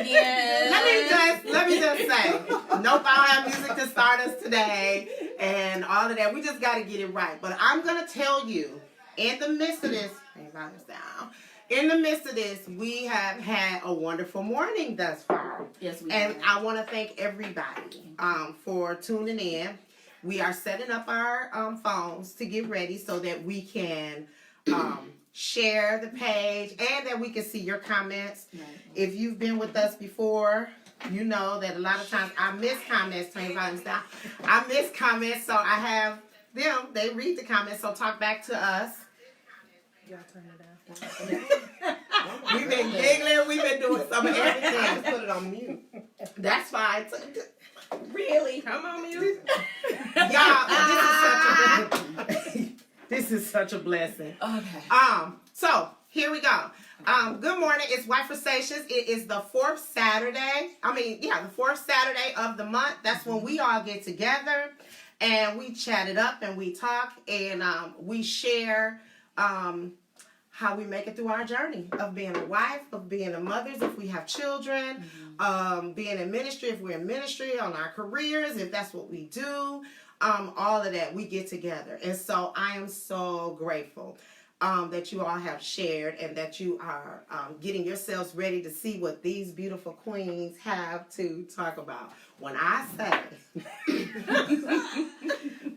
again. Let me just say, nope, I don't have music to start us today and all of that. We just got to get it right. But I'm going to tell you, in the midst of this, we have had a wonderful morning thus far. Yes, we have. And I want to thank everybody for tuning in. We are setting up our phones to get ready so that we can share the page and that we can see your comments. Right. If you've been with us before, you know that a lot of times I miss comments. I miss comments, so I have them. They read the comments, so talk back to us. Y'all turn it down. We've been giggling. We've been doing some of everything. I just put it on mute. That's fine. Really? Come on, mute. Y'all, this is such a blessing. Okay. So here we go. Good morning. It's Wifersations. It is the fourth Saturday. The fourth Saturday of the month. That's when we all get together and we chat it up and we talk and we share how we make it through our journey of being a wife, of being a mother, if we have children, being in ministry, if we're in ministry, on our careers, if that's what we do, all of that, we get together. And so I am so grateful that you all have shared and that you are getting yourselves ready to see what these beautiful queens have to talk about. When I say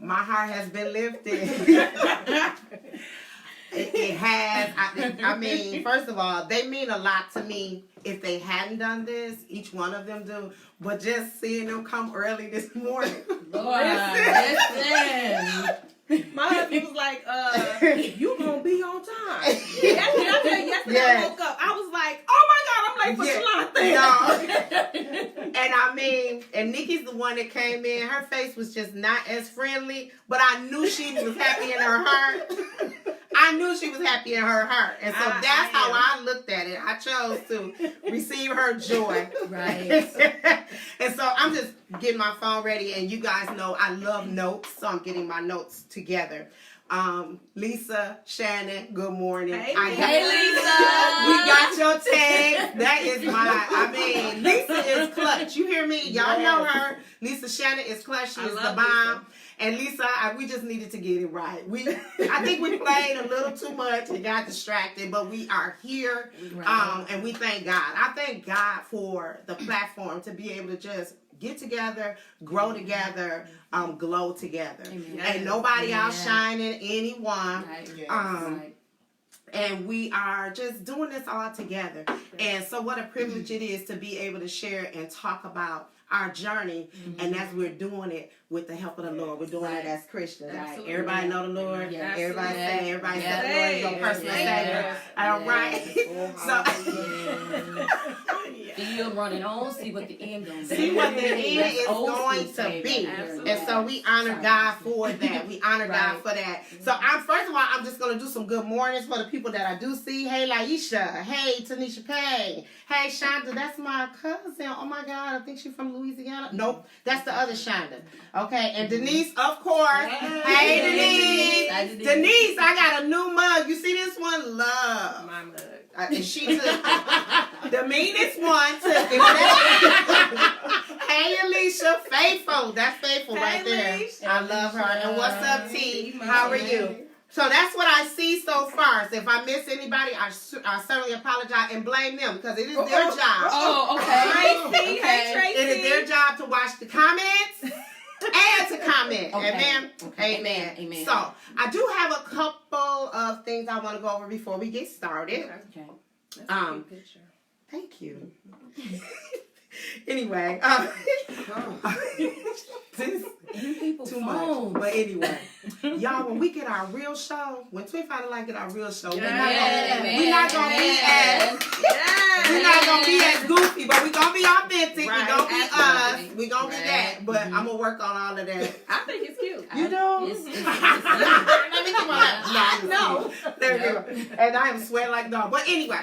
my heart has been lifted, it has. I mean, first of all, they mean a lot to me. If they hadn't done this, each one of them do. But just seeing them come early this morning. Lord, listen. My husband was like, you gonna be on time. Yesterday I woke up. I was like, oh my God, I'm late for Shelon thing. No. And Nikki's the one that came in. Her face was just not as friendly, but I knew she was happy in her heart. And so that's how I looked at it. I chose to receive her joy. Right. And so I'm just getting my phone ready. And you guys know I love notes. So I'm getting my notes together. Lisa, Shannon, good morning. Hey, Lisa. We got your tag. That is Lisa is clutch. You hear me? Y'all know her. Lisa Shannon is clutch. She is the bomb. Lisa. And Lisa, we just needed to get it right. I think we played a little too much and got distracted, but we are here, and we thank God. I thank God for the platform to be able to just get together, grow together, glow together. Amen. Ain't nobody outshining anyone. Right. Yes. And we are just doing this all together. And so what a privilege it is to be able to share and talk about our journey, and as we're doing it with the help of the Lord. We're doing it as Christians. Right? Everybody know the Lord. Yes. Everybody say the Lord is your personal Savior. All right. You're running on, see what the end going to be. See what the end is going to be. Absolutely. And so we honor God for that. We honor God for that. So first of all, I'm just going to do some good mornings for the people that I do see. Hey, Laisha. Hey, Tanisha Payne. Hey, Shonda. That's my cousin. Oh, my God. I think she's from Louisiana. Nope. That's the other Shonda. Okay. And Denise, of course. Hey, Denise. Denise, I got a new mug. You see this one? Love. My mug. And she took the meanest one. Hey, Alicia, faithful. That's faithful right there. Alicia. I love her. And what's up, T? How are you? So that's what I see so far. So if I miss anybody, I certainly apologize and blame them because it is their job. Oh, okay. Tracy, hey, Tracy. It is their job to watch the comments and to comment. Okay. Amen. Okay. Amen. Amen. So I do have a couple of things I want to go over before we get started. Okay. That's a good picture. Thank you. Anyway, too much. But anyway, y'all, when we get our real show, when Twin Fighter like get our real show, we're not gonna be as goofy, but we're gonna be authentic. We're gonna be us. We're gonna be that. But I'm gonna work on all of that. I think it's cute. You do? No. There we go. And I am sweating like a dog. But anyway,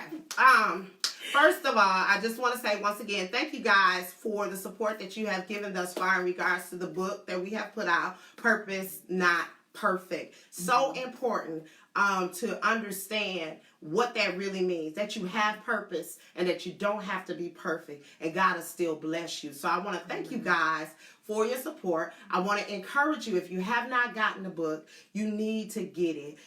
first of all, I just want to say once again, thank you guys for the support that you have given thus far in regards to the book that we have put out, Purpose Not Perfect. So important to understand what that really means, that you have purpose and that you don't have to be perfect, and God will still bless you. So I want to thank you guys for your support. I want to encourage you, if you have not gotten the book, you need to get it.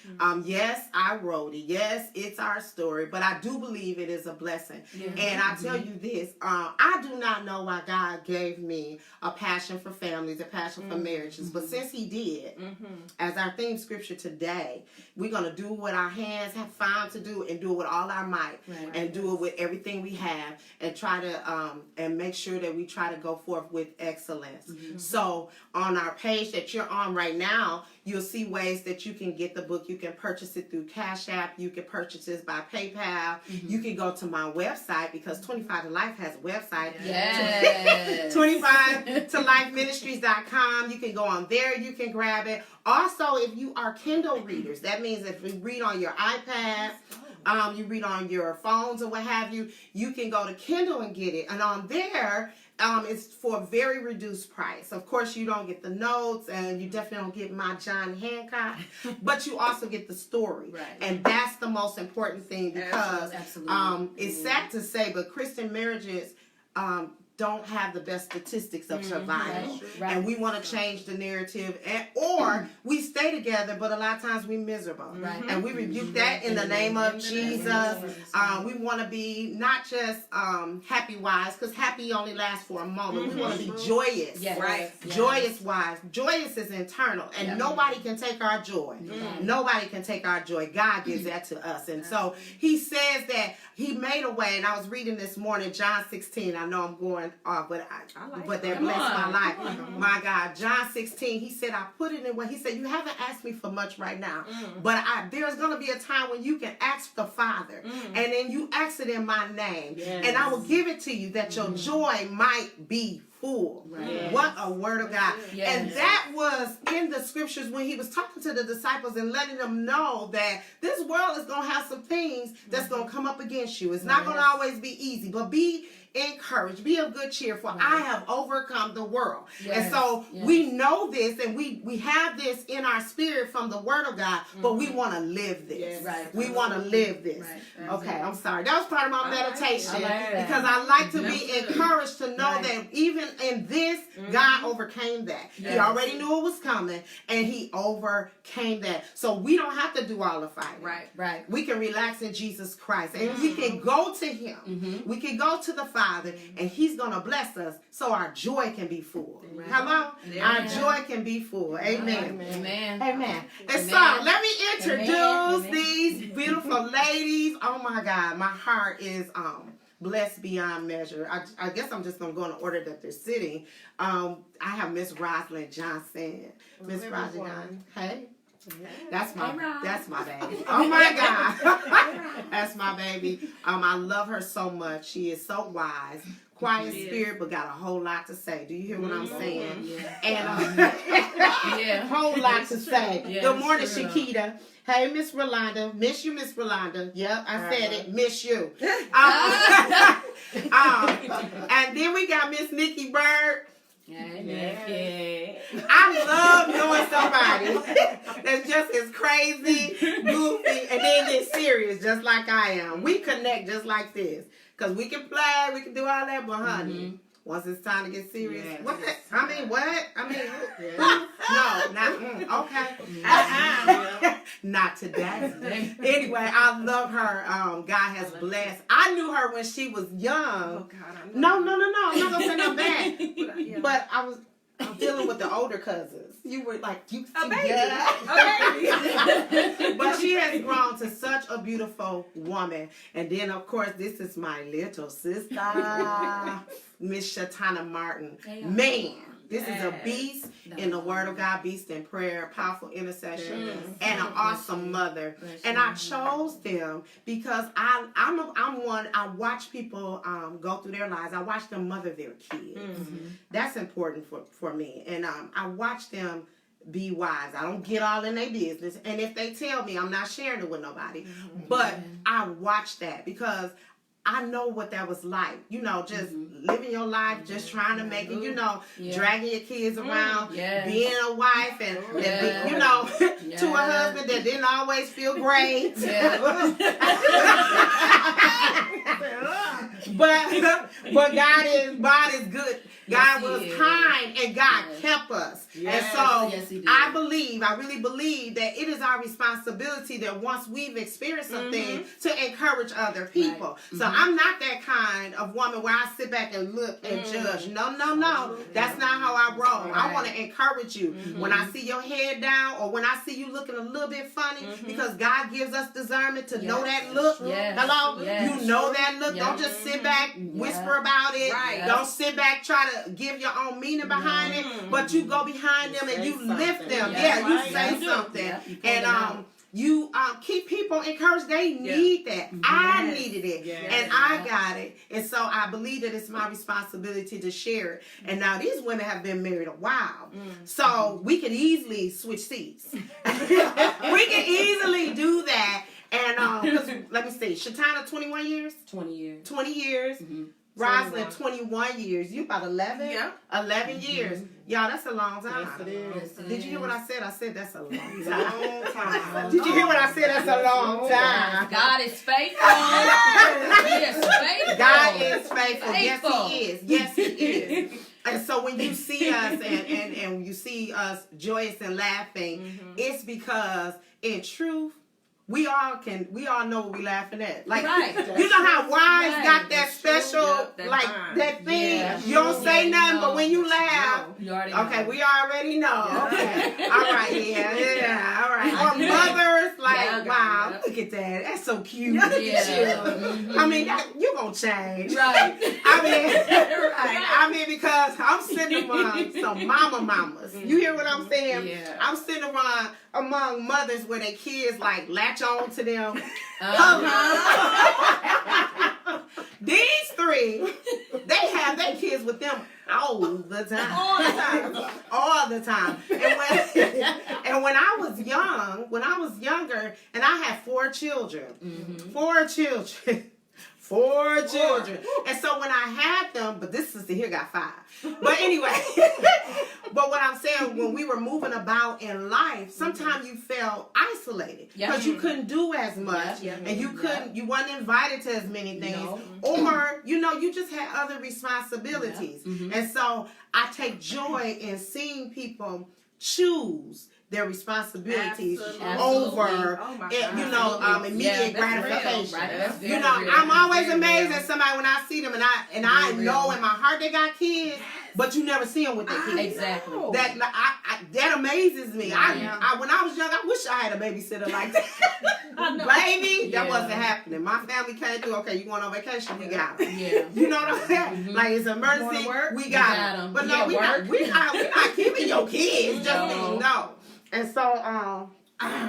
Yes, I wrote it. Yes, it's our story, but I do believe it is a blessing. And I tell you this, I do not know why God gave me a passion for families, a passion for marriages, but since he did, as our theme scripture today, we're going to do what our hands have found to do, and do it with all our might, and do it with everything we have, and try to and make sure that we try to go forth with excellence. So on our page that you're on right now, you'll see ways that you can get the book. You can purchase it through Cash App. You can purchase it by PayPal. You can go to my website, because 25 to Life has a website. Yes. 25tolifeministries.com. You can go on there. You can grab it. Also, if you are Kindle readers, that means if you read on your iPad, you read on your phones or what have you, you can go to Kindle and get it. And on there, it's for a very reduced price. Of course, you don't get the notes, and you definitely don't get my John Hancock, but you also get the story. And that's the most important thing, because it's sad to say, but Christian marriages don't have the best statistics of survival. And we want to change the narrative, or we stay together, but a lot of times we miserable. And we rebuke that in the name of Jesus. We want to be not just happy wives, because happy only lasts for a moment. We want to be joyous. Joyous wives. Joyous is internal, and nobody can take our joy. Nobody can take our joy. God gives that to us. And so he says that he made a way, and I was reading this morning, John 16. I know I'm going off, but that blessed my life. My God, John 16, he said, I put it in what he said, you haven't asked me for much right now, but there's going to be a time when you can ask the Father, and then you ask it in my name, and I will give it to you, that your joy might be full. What a word of God. And that was in the scriptures when he was talking to the disciples and letting them know that this world is going to have some things that's going to come up against you. It's not going to always be easy, but be encouraged, be of good cheer, for I have overcome the world. And so we know this, and we have this in our spirit from the word of God, but we want to live this. We want to live this. Okay, I'm sorry. That was part of my meditation, because I like to be encouraged to know that even in this, God overcame that. He already knew it was coming, and he overcame that. So we don't have to do all the fighting. We can relax in Jesus Christ, and we can go to him. We can go to the Father, and he's going to bless us, so our joy can be full. Hello? Our joy can be full. Amen. Amen. And so, let me introduce these beautiful ladies. Oh my God, my heart is blessed beyond measure. I guess I'm just going to go in the order that they're sitting. I have Miss Rosalind Johnson. Miss Rosalind, hey. That's my baby. Oh my God. That's my baby. I love her so much. She is so wise. Quiet spirit, but got a whole lot to say. Do you hear what I'm saying? And whole lot to say. Good morning, Shakita. Hey, Miss Rolanda. Miss you, Miss Rolanda. Yep, I said it. Miss you. And then we got Miss Nikki Bird. I love knowing somebody that's just as crazy, goofy, and then get serious just like I am. We connect just like this, because we can play, we can do all that, but honey, once it's time to get serious, what? Okay. Not today. Anyway, I love her. God has blessed. I knew her when she was young. No. I'm not gonna say nothing bad. But I'm dealing with the older cousins. You were like, you baby. But she has grown to such a beautiful woman. And then, of course, this is my little sister, Miss Shatana Martin. Man, this is a beast in the Word of God, beast in prayer, powerful intercession, and an awesome mother. And I chose them because I'm one. I watch people go through their lives. I watch them mother their kids. That's important for me. And I watch them be wise. I don't get all in their business. And if they tell me, I'm not sharing it with nobody. But I watch that because I know what that was like. You know, just living your life, just trying to make it, you know, dragging your kids around, being a wife, and, you know, to a husband that didn't always feel great. But God is good. God was kind, and God kept us. And so I really believe that it is our responsibility that once we've experienced something to encourage other people. So I'm not that kind of woman where I sit back and look and judge. No. That's not how I roll. I want to encourage you when I see your head down, or when I see you looking a little bit funny, because God gives us discernment to know that look. Hello? You know that look. Don't just sit back, whisper about it. Don't sit back, try to give your own meaning behind it, but you go behind them and you lift them. You say something. And you keep people encouraged. They need that. I needed it. And I got it. And so I believe that it's my responsibility to share it. And now these women have been married a while. So we can easily switch seats. We can easily do that. And let me see, Shatana, 21 years? 20 years. 20 years. Rosalind, 21 years. You about 11? Yeah. 11 years. Y'all, that's a long time. Yes, it is. Did you hear what I said? I said that's a long time. Did you hear what I said? That's a long time. God is faithful. He is faithful. God is faithful. Yes, He is. Yes, He is. And so when you see us and you see us joyous and laughing, it's because in truth, we all know what we laughing at. Like, you know how wives got that special, that thing. You don't say nothing, but when you laugh, you already know. Okay, we already know. Okay, all right, all right. Or mothers, wow, look at that. That's so cute. I mean, you gonna change, right? I mean, because I'm sitting among some mamas. You hear what I'm saying? Yeah. I'm sitting among mothers where their kids latch on to them. These three, they have their kids with them all the time. All the time. And when I was younger, and I had 4 children. 4 children. 4 children. And so when I had them, but this sister here got 5. But anyway, but what I'm saying, when we were moving about in life, sometimes you felt isolated because you couldn't do as much, and you weren't invited to as many things, or you just had other responsibilities. And so I take joy in seeing people choose their responsibilities over, immediate gratification. I'm always amazed at somebody when I see them, and I know in my heart they got kids, but you never see them with their kids. Exactly. That amazes me. When I was young, I wish I had a babysitter like that. Baby, that wasn't happening. My family came through. Okay, you going on vacation? We got them. You know what I'm saying? Like, it's an emergency. We got them. But no, we're not keeping your kids. No. And so,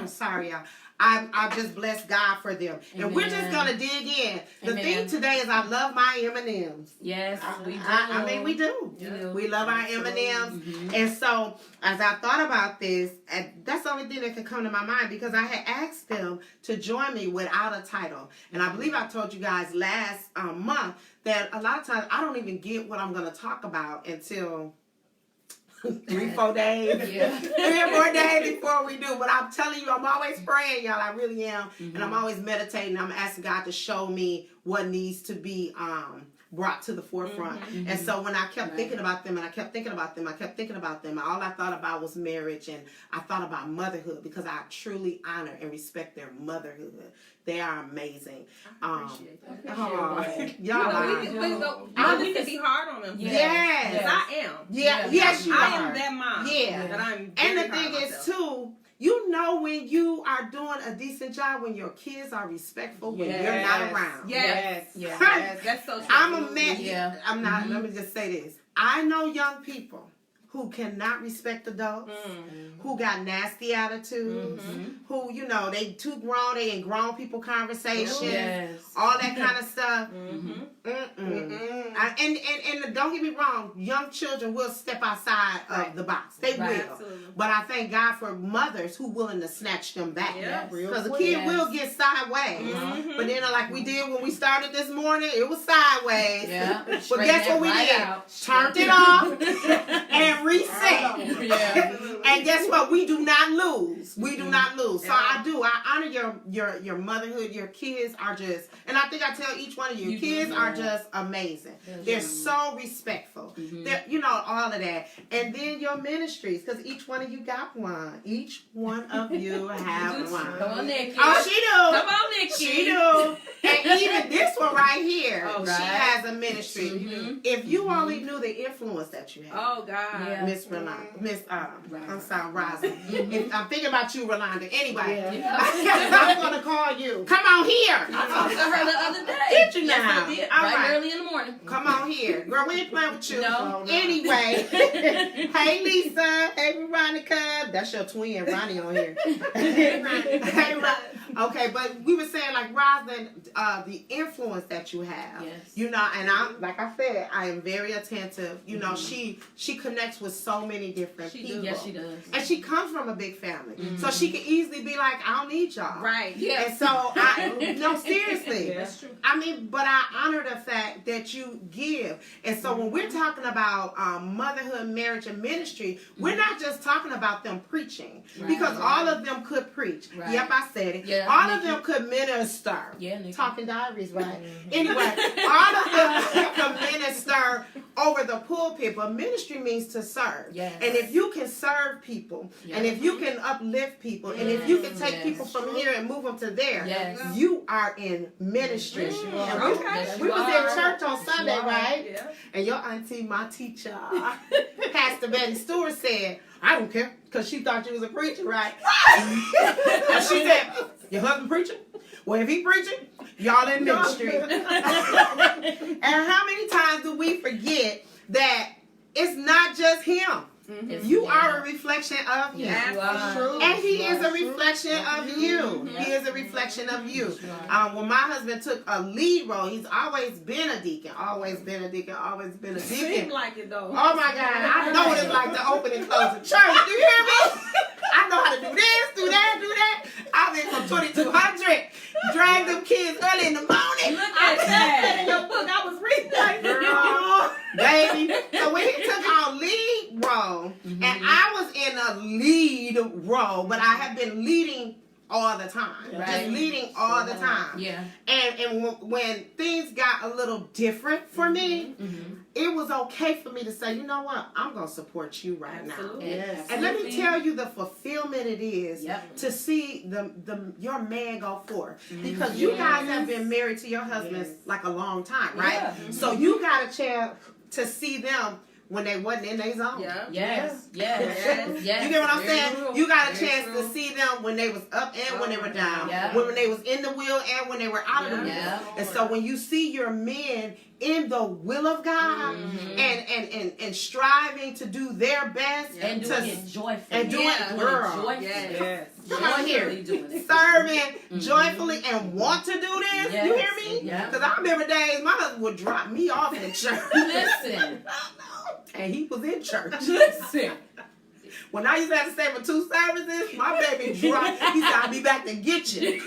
sorry, y'all. I just bless God for them. And we're just going to dig in. The thing today is I love my M&Ms. Yes, we do. I mean, we do. We love our M&Ms. And so, as I thought about this, and that's the only thing that could come to my mind, because I had asked them to join me without a title. And I believe I told you guys last month that a lot of times I don't even get what I'm going to talk about until 3-4 days. 3 or 4 days before we do. But I'm telling you, I'm always praying, y'all. I really am. And I'm always meditating. I'm asking God to show me what needs to be brought to the forefront. And so when I kept thinking about them, and I kept thinking about them, all I thought about was marriage, and I thought about motherhood, because I truly honor and respect their motherhood. They are amazing. I appreciate that. Y'all, we can be hard on them. Yes. I am. Yes, you are. I am that mom. That I'm and the thing is, too, when you are doing a decent job, when your kids are respectful, when you're not around. Yes. That's so true. I'm a man. I'm not. Let me just say this. I know young people who cannot respect adults, who got nasty attitudes, who, they too grown, they in grown people conversations, all that kind of stuff. I And don't get me wrong, young children will step outside of the box. They will. Absolutely. But I thank God for mothers who willing to snatch them back. Because a Yes. kid will get sideways. But then like we did when we started this morning, it was sideways. Yeah. But guess what we did? Turned it off and reset. Yeah. And guess what? We do not lose. We do not lose. So I honor your motherhood. Your kids are just, and I think I tell each one of you, kids are just amazing. They're so respectful. They're, you know, all of that. And then your ministries, because each one of you got one. Each one of you have one. Come on, Nikki. Oh, she do. Come on, Nikki. She do. And even this one right here, Oh, she right. has a ministry. If you only knew the influence that you have. Oh God. Yeah. Miss Rolanda, I'm sorry, Rosa. I'm thinking about you, Rolanda. Anyway, I'm gonna call you. Come on here. I talked to her the other day. Did you Yes, now? I did. All right right. early in the morning. Come on here, girl. We ain't playing with you. No. Anyway, hey Lisa, hey Veronica. That's your twin, Ronnie, on here. Hey, Ron. Okay, but we were saying like Roslyn, the influence that you have. Yes. You know, and I'm like I said, I am very attentive. You know, she connects with so many different people. Yes, she does. And she comes from a big family. So she could easily be like, I don't need y'all. Right. Yeah. And so no, seriously. Yeah, that's true. I mean, but I honor the fact that you give. And so when we're talking about motherhood, marriage, and ministry, we're not just talking about them preaching. Right. Because all of them could preach. Right. Yep, I said it. Yeah, all of Nikki. them could minister. Yeah, Nikki. Talking diaries, right? Anyway, all of them could minister over the pulpit, but ministry means to serve. Yes. And if you can serve people, and if you can uplift people, and if you can take people from here and move them to there, Yes. you are in ministry. Yes, you And are. we, Yes, we you was are. in church on Sunday, You are. right? Yeah. And your auntie, my teacher, Pastor Betty Stewart said, I don't care, because she thought you was a preacher, right? And she said, your husband preaching? Well, if he preaching, y'all in ministry. And how many times do we forget that it's not just him? You are a reflection of him. Yes, you are. And he is a reflection of you. He is a reflection of you. When my husband took a lead role, he's always been a deacon. Always been a deacon. Always been a deacon. Seems like it though. Oh my God, I know what it's like to open and close a church. Do you hear me? I know how to do this, do that, do that. I've been from 2200. Drag them kids early in the morning. Look at that. In your book, I was reading like Girl, baby. So when he took our lead role, and I was in a lead role, but I have been leading all the time. Right. Just leading all the time. Yeah. And when things got a little different for me, it was okay for me to say, you know what, I'm going to support you right Absolutely. now. Yes. And let me tell you the fulfillment it is Yep. to see your man go forth. Because you guys have been married to your husbands like a long time, right? Yeah. So you got a chance to see them when they wasn't in their zone. Yeah. Yes. Yes. Yes. You get what I'm Very saying? true. You got a Very chance true. to see them when they was up and when they were down. Yeah. When they was in the will and when they were out of the will. Yeah. And so when you see your men in the will of God and striving to do their best And to doing it joyfully. and doing Yeah. it, girl. Joyfully. Yes. Come on here. Joyfully doing it. Serving joyfully and want to do this. Yes. You hear me? Yeah. Because I remember days my husband would drop me off in church. Listen. And he was in church. Listen. When I used to have to stay for 2 services, my baby dropped. He said, I'll be back to get you. And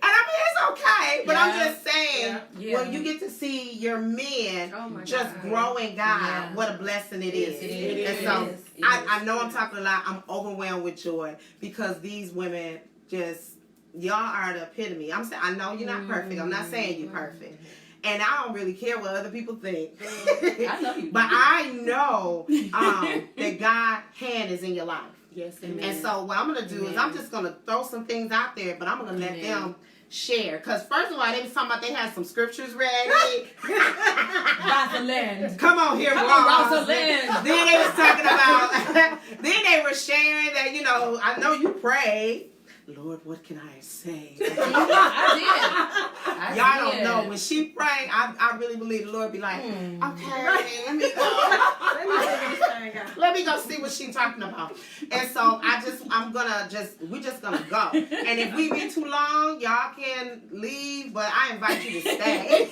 I mean, it's okay. But I'm just saying, Yeah. when you get to see your men Oh my just God. grow in God, Yeah. what a blessing it is. It is. And so, It is. It I is. know I'm talking a lot. I'm overwhelmed with joy because these women just, y'all are the epitome. I'm saying, I know you're not perfect. I'm not saying you're perfect. And I don't really care what other people think. I know you. But I know that God's hand is in your life. Yes. And so what I'm going to do is I'm just going to throw some things out there, but I'm going to let Amen. them share. Because first of all, they was talking about they had some scriptures ready. Rosalind. Come on here, Come Ross. on, Rosalind. Then they was talking about, then they were sharing that, you know, I know you prayed. Lord, what can I say? I Y'all did. don't know. When she prayed, I really believe the Lord be like, okay, let me go. Let me figure this thing out. Let me go see what she's talking about. And so we're just gonna go. And if we be too long, y'all can leave, but I invite you to stay.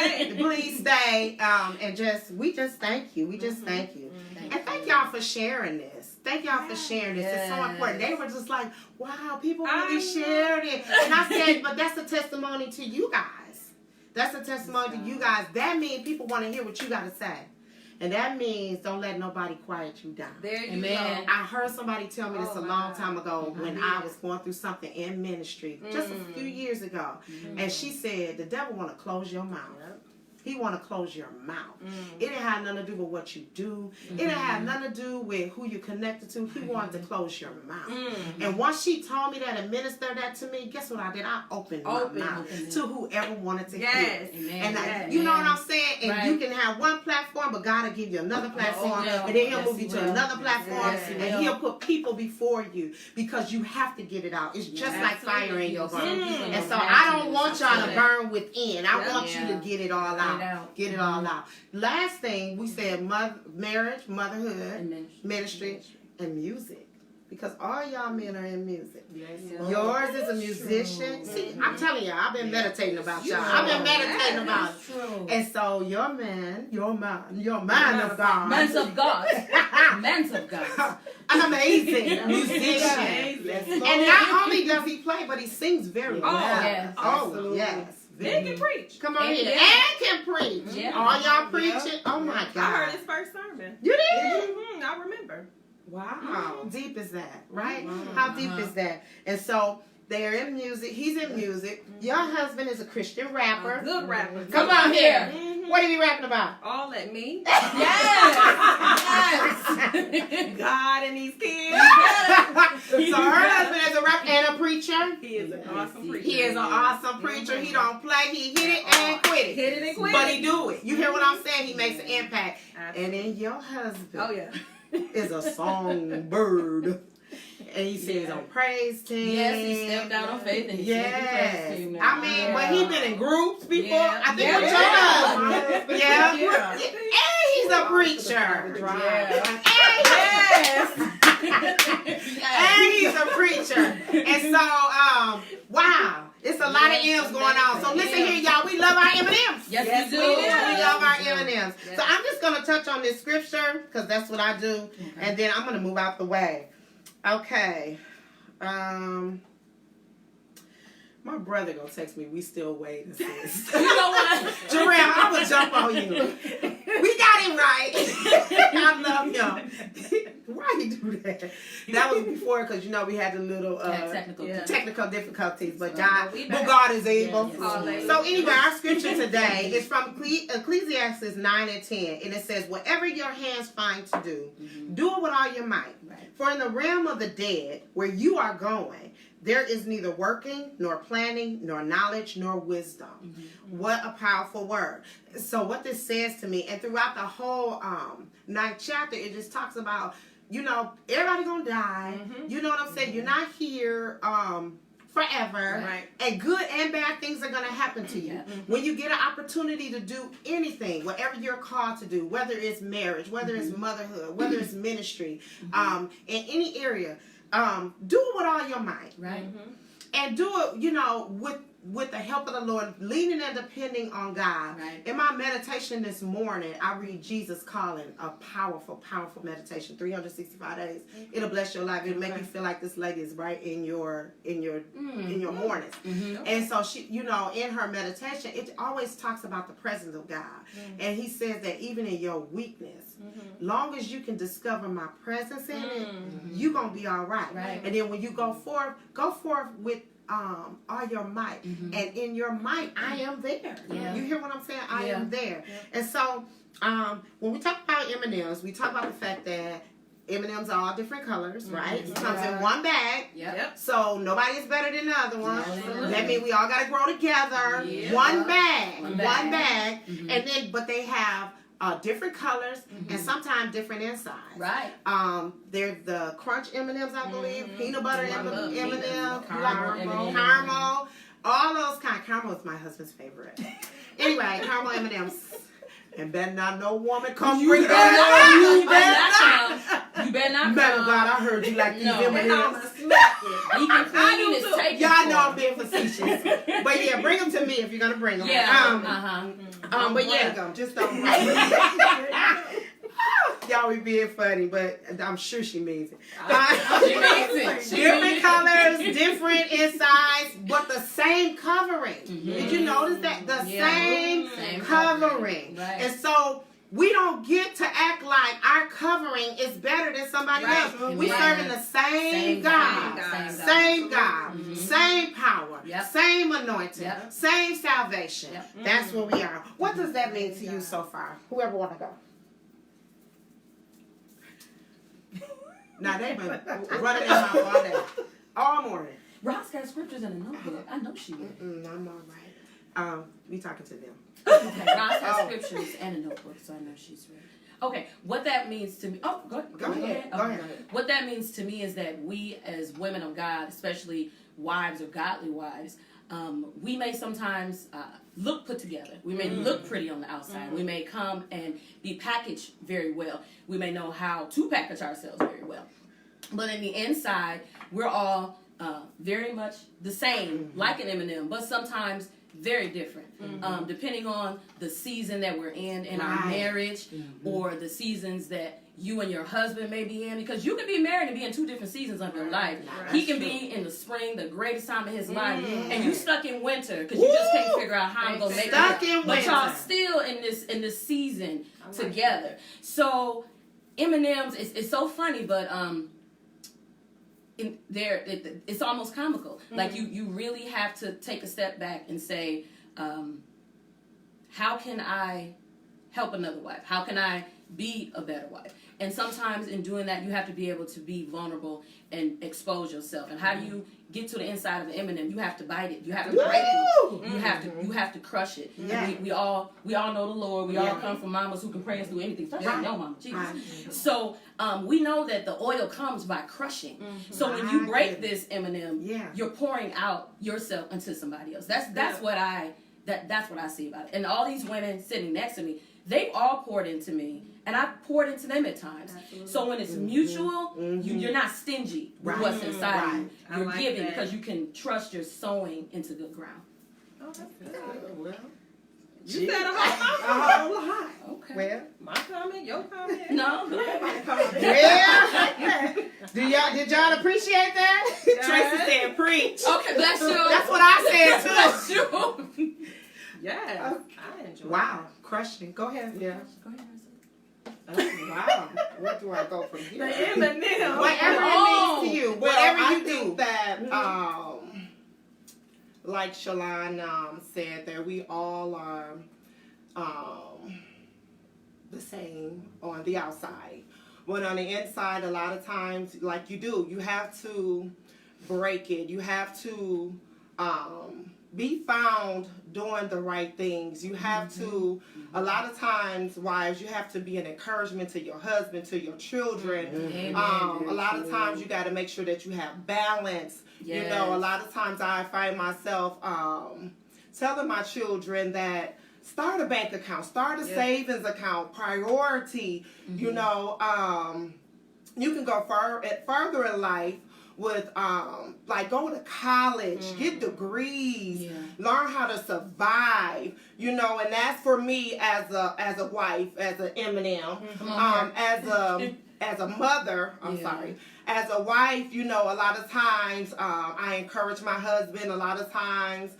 stay. Please stay. And we just thank you. We just thank you. And thank y'all for sharing this. Thank y'all for sharing this. It's so important. They were just like, wow, people really shared it. And I said, but that's a testimony to you guys. That's a testimony to you guys. That means people want to hear what you got to say. And that means don't let nobody quiet you down. There you go. I heard somebody tell me this a long time ago when I was going through something in ministry, just a few years ago. And she said, the devil want to close your mouth. He want to close your mouth. It didn't have nothing to do with what you do. It didn't have nothing to do with who you're connected to. He wanted to close your mouth. And once she told me that and ministered that to me, guess what I did? I opened my mouth to whoever wanted to hear it. And you know what I'm saying? And you can have one platform, but God will give you another platform. And then he'll move you to another platform. And he'll put people before you because you have to get it out. It's just like fire in your burn. And so I don't want y'all to burn within. I want you to get it all out. Get it all out. Last thing we said, marriage, motherhood, and ministry, and music. Because all y'all men are in music. Yours is a musician. See, I'm telling y'all, I've been meditating about y'all. I've been meditating about it. And so your man of God. Men's of God. Men's of God. An amazing musician. And not only does he play, but he sings very well. Yes. Oh, yes. And can preach. Come on here. And can preach. Yeah. All y'all preaching? Oh my God. I heard his first sermon. You did? I remember. Wow. How deep is that, right? How deep is that? And so they're in music. He's in music. Your husband is a Christian rapper. A good rapper. Come on here. What are you rapping about? All at me. Yes. God and these kids. So her husband is a rapper and a preacher. He is an awesome preacher. He is an awesome preacher. He don't play. He hit it and quit it. Hit it and quit But it. he do it. You hear what I'm saying? He makes an impact. And then your husband is a songbird. And he sings on praise team. Yes, he stepped out on faith and he sang the praise team. I mean, but he been in groups before. Yeah. I think with your husband. And he's a preacher. And he's a preacher. And so, wow. It's a lot of M's going on. So listen here, y'all. We love our M&Ms. Yes, we do. We love our M&Ms. So I'm just going to touch on this scripture because that's what I do. And then I'm going to move out the way. Okay. My brother gonna text me. We still waiting, sis. You know what? Jarrell, I would jump on you. We got him right. I love him. Why you do that? That was before because we had the little technical difficulties, but God is able. So anyway, our scripture today is from Ecclesiastes 9 and 10, and it says, "Whatever your hands find to do, do it with all your might. For in the realm of the dead, where you are going, there is neither working, nor planning, nor knowledge, nor wisdom." What a powerful word. So what this says to me, and throughout the whole 9th chapter, it just talks about, everybody gonna die. You know what I'm saying? You're not here forever. Right. And good and bad things are gonna happen to you. When you get an opportunity to do anything, whatever you're called to do, whether it's marriage, whether it's motherhood, whether it's ministry, in any area, do it with all your might. Right. And do it, with the help of the Lord, leaning and depending on God. Right. In my meditation this morning, I read Jesus Calling, a powerful, powerful meditation, 365 days. It'll bless your life. It'll make you feel like this lady is right in your mornings. And so she, in her meditation, it always talks about the presence of God. And he says that even in your weakness, long as you can discover my presence in it, you're going to be all right. And then when you go forth with all your might. And in your might, I am there. You hear what I'm saying? I am there. And so when we talk about M&Ms, we talk about the fact that M&Ms are all different colors, right? It comes in one bag. So nobody is better than the other one. That means we all got to grow together. One bag. And then, but they have different colors and sometimes different insides. Right. They're the crunch M&Ms, I believe, peanut butter M&Ms, caramel, all those kind. Caramel is my husband's favorite. Anyway, caramel M&Ms. And better not no woman come bring that. You better not. Man of God, I heard you like these M&Ms. He can clean his tape. Y'all know I'm being facetious. But yeah, bring them to me if you're going to bring them. But yeah, them. just don't break them. Y'all be being funny, but I'm sure she means it. She means it. Different colors, different insides, but the same covering. Did you notice that? The same covering. Right. And so we don't get to act like our covering is better than somebody else. We serving the same God. Same God. Same power. Same anointing. Same salvation. That's what we are. What does that mean to you so far? Whoever want to go. Now they've been running in my all day, all morning. Ross got scriptures in a notebook. I know she would. I'm all right. We talking to them. Okay, Ross has scriptures and a notebook, so I know she's ready. Okay, what that means to me. Oh, go ahead. Go ahead. What that means to me is that we, as women of God, especially wives or godly wives, we may sometimes look put together. We may look pretty on the outside. We may come and be packaged very well. We may know how to package ourselves very well. But in the inside, we're all very much the same, like an M&M, but sometimes very different, depending on the season that we're in our marriage, or the seasons that you and your husband may be in, because you can be married and be in two different seasons of your life. He can be in the spring, the greatest time of his life, and you stuck in winter because you just can't figure out how I'm gonna make it. But y'all still in this season together. So M&Ms, it's so funny, but it's almost comical. Like you really have to take a step back and say, how can I help another wife? How can I be a better wife? And sometimes in doing that, you have to be able to be vulnerable and expose yourself. And how do you get to the inside of the M&M? You have to bite it. You have to break it. You have to crush it. Yeah. We all know the Lord. We all come from mamas who can pray us through anything. Especially your mama, Jesus. So we know that the oil comes by crushing. So when you break this M&M, you're pouring out yourself into somebody else. That's what I see about it. And all these women sitting next to me, they've all poured into me, and I've poured into them at times. Absolutely. So when it's mutual, you're not stingy with what's inside you. You're like giving because you can trust your sowing into good ground. Oh, that's good. Well, you said a whole lot. Okay. Well, my comment, your comment. No. Yeah. Did y'all appreciate that? Tracy said preach. Okay, bless you. That's what I said too. Bless you. Yeah, I enjoy. Wow, crushing. Go ahead. Yeah. Go ahead. Wow. Where do I go from here? The M&M. Whatever it means to you. Whatever you do. Think that, like Shelon said, that we all are the same on the outside. But on the inside, a lot of times, like you have to break it. You have to be found doing the right things. You have to, a lot of times, wives, you have to be an encouragement to your husband, to your children. A lot of times you got to make sure that you have balance. Yes. You know, a lot of times I find myself telling my children that start a bank account, start a savings account, priority. You know, you can go further in life with like go to college, get degrees, learn how to survive, you know, and that's for me as a wife, as an M&M, as a mother, as a wife, you know, a lot of times I encourage my husband, a lot of times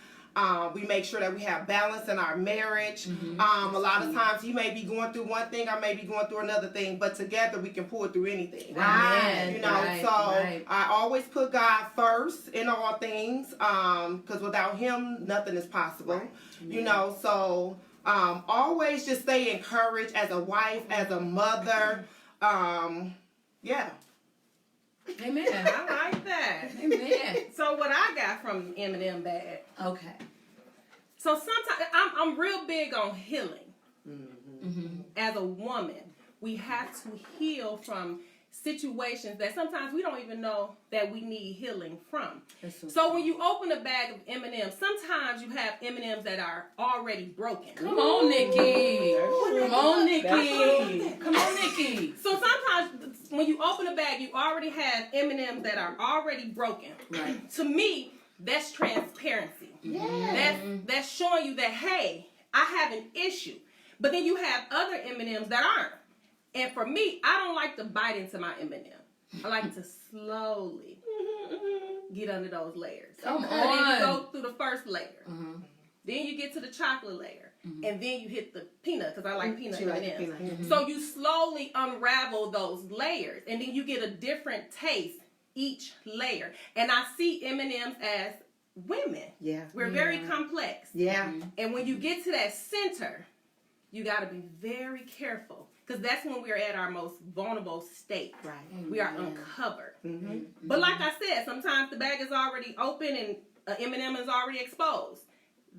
we make sure that we have balance in our marriage. A lot of times he may be going through one thing, I may be going through another thing, but together we can pull through anything. Right. You know, I always put God first in all things, because without him, nothing is possible. Right. You know, so always just stay encouraged as a wife, as a mother. Amen. I like that. Amen. So what I got from M&M bag. Okay. So sometimes I'm real big on healing. As a woman, we have to heal from situations that sometimes we don't even know that we need healing from. So when you open a bag of M&Ms, sometimes you have M&Ms that are already broken. Come on, Nikki. Come on, Nikki. Come on, Nikki. So sometimes when you open a bag, you already have M&Ms that are already broken. Right. To me, that's transparency. That's showing you that, hey, I have an issue. But then you have other M&Ms that aren't. And for me, I don't like to bite into my M&M. I like to slowly get under those layers. Come And then you on. go through the first layer. Then you get to the chocolate layer. And then you hit the peanut, because I like peanut She like M&Ms. peanut. So you slowly unravel those layers. And then you get a different taste each layer. And I see M&Ms as women. Yeah. We're very complex. Yeah. And when you get to that center, you got to be very careful, because that's when we're at our most vulnerable state. Right. We are uncovered. Mm-hmm. But like I said, sometimes the bag is already open and M&M is already exposed.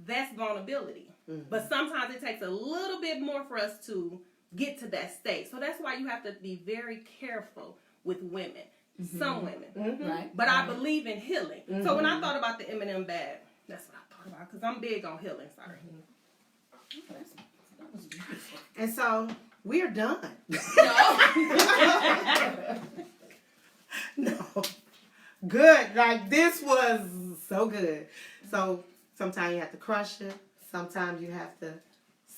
That's vulnerability. But sometimes it takes a little bit more for us to get to that state. So that's why you have to be very careful with women. Some women. Right. But I believe in healing. So when I thought about the M&M bag, that's what I thought about, because I'm big on healing. Sorry. That was beautiful. And so we're done. No. Good. Like, this was so good. So sometimes you have to crush it. Sometimes you have to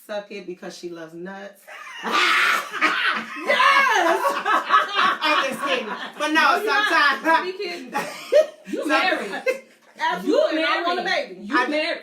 suck it because she loves nuts. Yes! I'm just kidding. But no, sometimes. Be kidding. You married. Absolutely. You I want a married. baby. You married.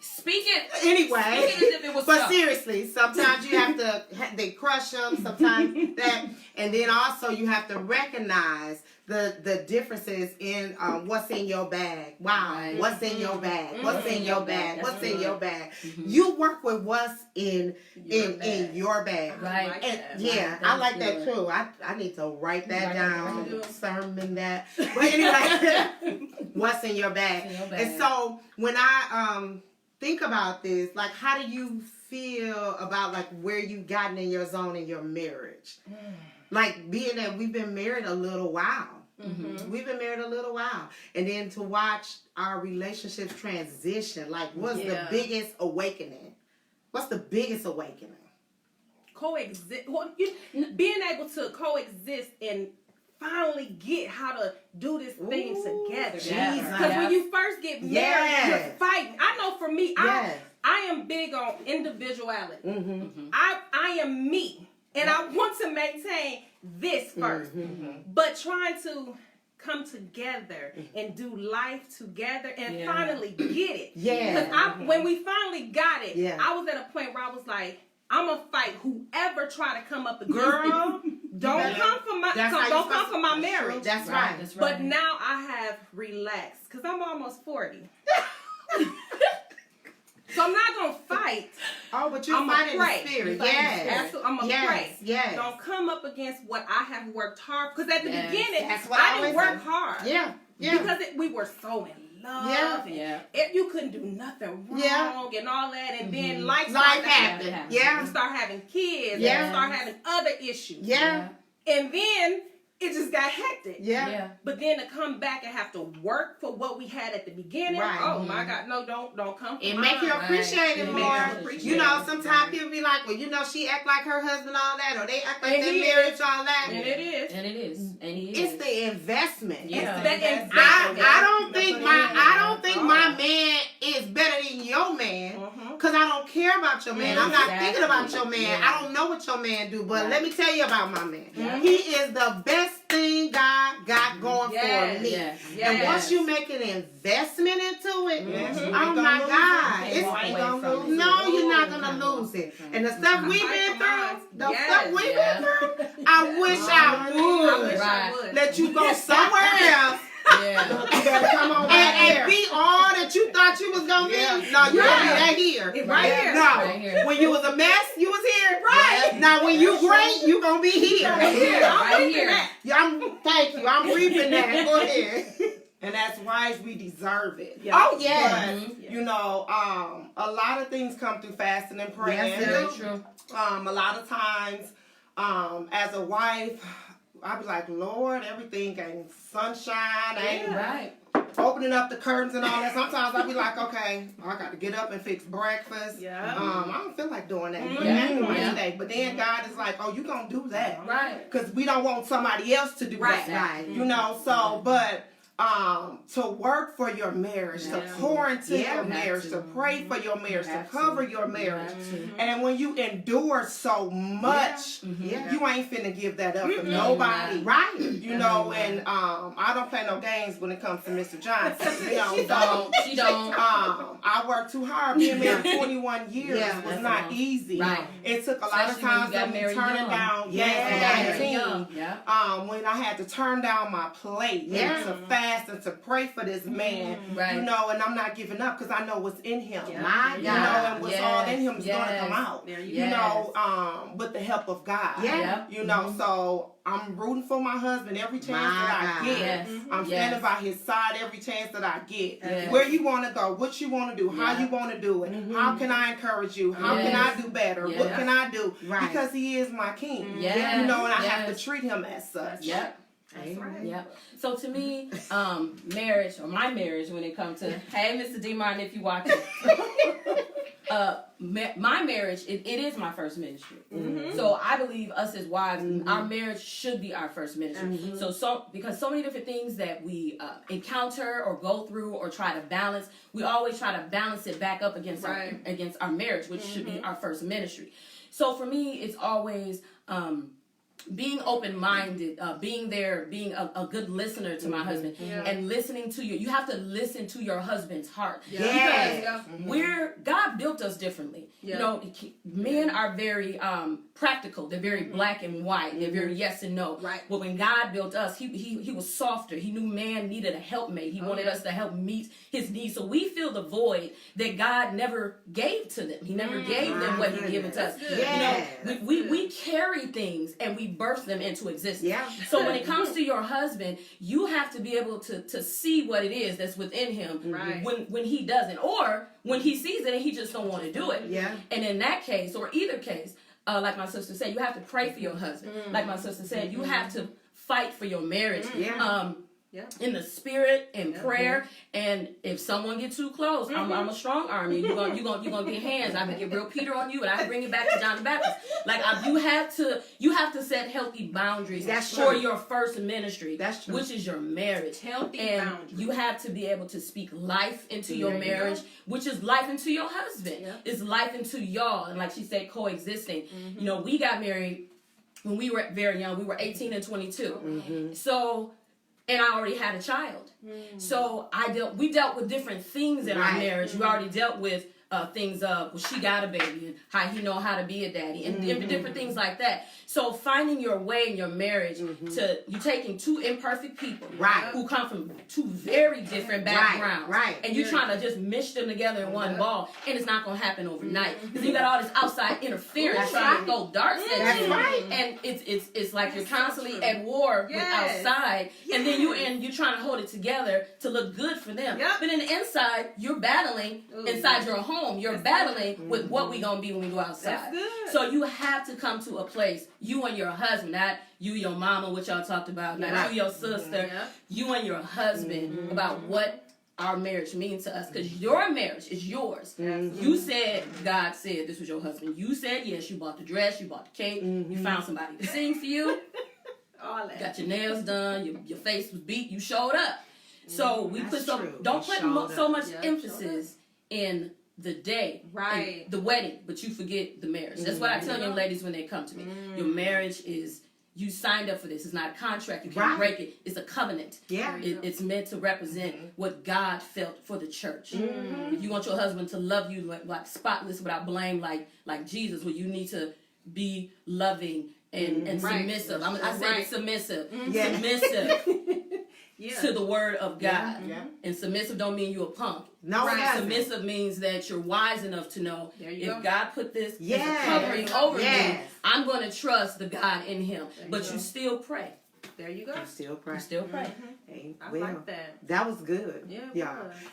Speaking Anyway, as if it was but so. seriously, sometimes you have to they crush them, sometimes that, and then also you have to recognize the differences in what's in your bag. Wow, Right. what's in your bag? What's in your bag? What's in your bag? Mm-hmm. You work with what's in bag. your bag. Right. Like And, that. yeah, Right. I like That's that too. I need to write that Write that down, down. sermon that. But anyway, what's in your bag? In your bag. And so when I think about this, like, how do you feel about like where you've gotten in your zone in your marriage? Like, being that we've been married a little while. We've been married a little while. And then to watch our relationships transition, like, what's the biggest awakening? What's the biggest awakening? Coexist. Well, being able to coexist and finally get how to do this thing together. Jesus. Because when you first get married, Yes. you're fighting. I know for me, Yes. I am big on individuality. Mm-hmm. I am me. And I want to maintain this first. But trying to come together and do life together and finally get it. Yeah. Because when we finally got it, Yeah. I was at a point where I was like, I'm gonna fight whoever try to come up against Girl, me. Don't come for my That's how you don't come supposed for my marriage. That's right. That's right. But now I have relaxed because I'm almost 40. So I'm not gonna fight. Oh, but you're I'm fighting gonna pray. the spirit. Absolutely. Yes. I'm gonna Yes. pray. Yes. Don't come up against what I have worked hard. Because at the Yes. beginning, That's what I I didn't always work say. hard. Yeah. Yeah. Because we were so in love. Yeah. And Yeah. you couldn't do nothing wrong Yeah. and all that. And then life Life started happened. happened. Yeah. You start having kids. Yeah. And you start having other issues. Yeah. And then it just got hectic. Yeah. But then to come back and have to work for what we had at the beginning. Right. Oh my God. No, don't come for It mine. make you appreciate it Right. more. It makes you appreciate You know, it. sometimes people be like, well, you know, she act like her husband, all that, or they act like And their he marriage, is. all that. And it is. And it is. And he is. It's the investment. Yeah. It's that That's- investment. I don't think my Oh. man is better than your man. Mhm. Cause I don't care about your man. I'm not Exactly. thinking about your man. Yeah. I don't know what your man do, but Right. let me tell you about my man. Yeah. He is the best thing God got going Yes. for me. Yes. And Yes. once you make an investment into it, Yes. oh You my ain't gonna God, lose it. it's You ain't gonna lose it. no, you're not gonna No. lose it. And the stuff we've Fight been for mine. through, the Yes. stuff we've Yeah. been through, I wish I I would wish I Right. would. let you go somewhere else Yeah. You better come on back and here. be all that you thought you was gonna be. Yeah. No, you Right. gonna be right here. It's right here. No, Right here. when you was a mess, you was here. Right. Now when you great, you gonna be here. Right here. I'm Right reaping here. that. Thank you. I'm reaping that. Go ahead. And that's why we deserve it. Yeah. Oh yeah. But, you know, a lot of things come through fasting and praying. Yes, it Very do. true. A lot of times, as a wife, I be like, Lord, everything ain't sunshine, ain't Right. opening up the curtains and all that. Sometimes I be like, okay, I got to get up and fix breakfast. Yeah. I don't feel like doing that. Mhm. You ain't doing Yeah. today. But then God is like, oh, you gonna do that. Right. Because we don't want somebody else to do Right. that. Right. You know, so, but to work for your marriage, to pour into your marriage, to pray for your marriage, to cover your marriage. And when you endure so much, you ain't finna give that up for nobody. Right. You know, and I don't play no games when it comes to Mr. Johnson. You know, She don't. I worked too hard. Being married 21 years was not easy. Right. It took a lot of Especially when times you got of me married turning young. down. When I had to turn down my plate and to fast and to pray for this man, you know, and I'm not giving up because I know what's in him. My You God. know, and what's all in him is going to come out. You know, with the help of God. You know, so I'm rooting for my husband every chance that I get. I'm standing by his side every chance that I get. Where you want to go, what you want to do, how you want to do it, how can I encourage you, how can I do better, what can I do, because he is my king. You know, and I have to treat him as such. That's right. Yep. So to me, marriage, or my marriage, when it comes to, hey, Mr. D. Martin, if you watching, my marriage, it is my first ministry. So I believe us as wives, our marriage should be our first ministry. So because so many different things that we encounter or go through or try to balance, we always try to balance it back up against our marriage, which should be our first ministry. So for me, it's always being open-minded, being there, being a good listener to my husband, and listening to you. You have to listen to your husband's heart. Because God built us differently. You know, men are very practical. They're very black and white. They're very yes and no. But when God built us, he was softer. He knew man needed a helpmate. He wanted us to help meet his needs. So we fill the void that God never gave to them. He never gave them what he gave to us. You know, we carry things and we birth them into existence. So when it comes to your husband, you have to be able to see what it is that's within him when he doesn't, or when he sees it and he just don't want to do it. And in that case, or either case, like my sister said, you have to pray for your husband. Like my sister said, you have to fight for your marriage. In the spirit, in prayer, and if someone gets too close, I'm a strong arm. You're gonna get hands. I can get real Peter on you, and I bring it back to John the Baptist. Like you have to set healthy boundaries for your first ministry, which is your marriage. Healthy boundaries. You have to be able to speak life into your marriage, which is life into your husband. It's life into y'all, and like she said, coexisting. You know, we got married when we were very young. We were 18 and 22. So. And I already had a child. So we dealt with different things in our marriage. We already dealt with things of, well, she got a baby, and how he know how to be a daddy, and different things like that. So finding your way in your marriage to you taking two imperfect people who come from two very different backgrounds, and you're trying to just mish them together in one ball, and it's not gonna happen overnight because you got all this outside interference trying to throw darts at you, and it's like you're constantly at war with outside, and then you're trying to hold it together to look good for them, but in the inside you're battling inside your home. You're battling with what we gonna be when we go outside. So you have to come to a place, you and your husband, not you, your mama, what y'all talked about, not you, your sister, you and your husband, about what our marriage means to us, because your marriage is yours. You said, God said this was your husband. You said yes. You bought the dress. You bought the cake. You found somebody to sing for you. All that. Got your nails done. Your face was beat. You showed up. So we don't put so much emphasis in the day, the wedding, but you forget the marriage. That's what I tell young ladies when they come to me. Your marriage is, you signed up for this. It's not a contract. You can't break it. It's a covenant. It's meant to represent what God felt for the church. If you want your husband to love you like spotless without blame, like Jesus, well, you need to be loving and submissive. I say submissive. Submissive. To the word of God. And submissive don't mean you're a punk. No, submissive means that you're wise enough to know if God put this as a covering over me, I'm going to trust the God in him. But you still pray. There you go. You still pray. You still pray. I like that. That was good.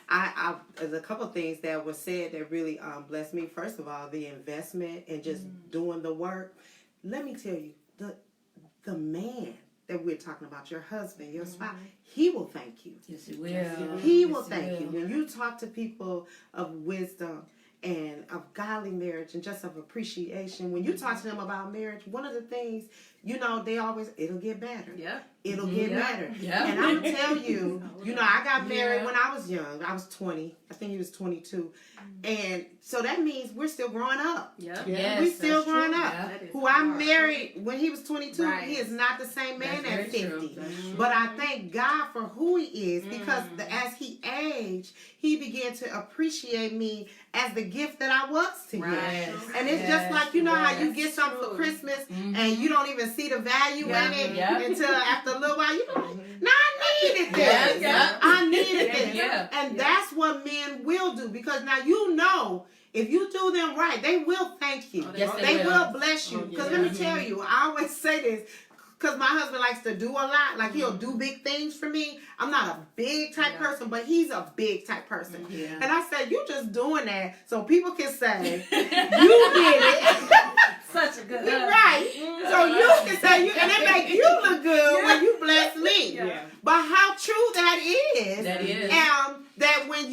I there's a couple of things that were said that really blessed me. First of all, the investment and just doing the work. Let me tell you, the man that we're talking about, your husband, your spouse, he will thank you. Yes, he will. He will thank you. When you talk to people of wisdom and of godly marriage and just of appreciation, when you talk to them about marriage, one of the things, you know, they always, it'll get better. it'll get better. Yeah. And I'm gonna tell you, I got married when I was young. I was 20. I think he was 22. And so that means we're still growing up. Yep. Yes, We still that's growing true. up. Yeah. That is Who I hard. married when he was 22, Right. he is not the same man That's at very true. 50. That's true. But I thank God for who he is because as he aged, he began to appreciate me as the gift that I was to Right. him. And it's just like, how you Yes, get something for true. Christmas and you don't even see the value in it Yeah. until after a little while, you're like, no, I needed this. Yeah. I needed this. Yeah. And that's what men will do because now if you do them right, they will thank you. Yes, They they will will. bless you. Oh, Because yeah. let me tell you, I always say this, because my husband likes to do a lot. Like, he'll do big things for me. I'm not a big type person, but he's a big type person. Yeah. And I said, you just doing that so people can say, you did it. Such a good Right. So you can say, and it make you look good when you bless me. Yeah. But how true that is. That is. That when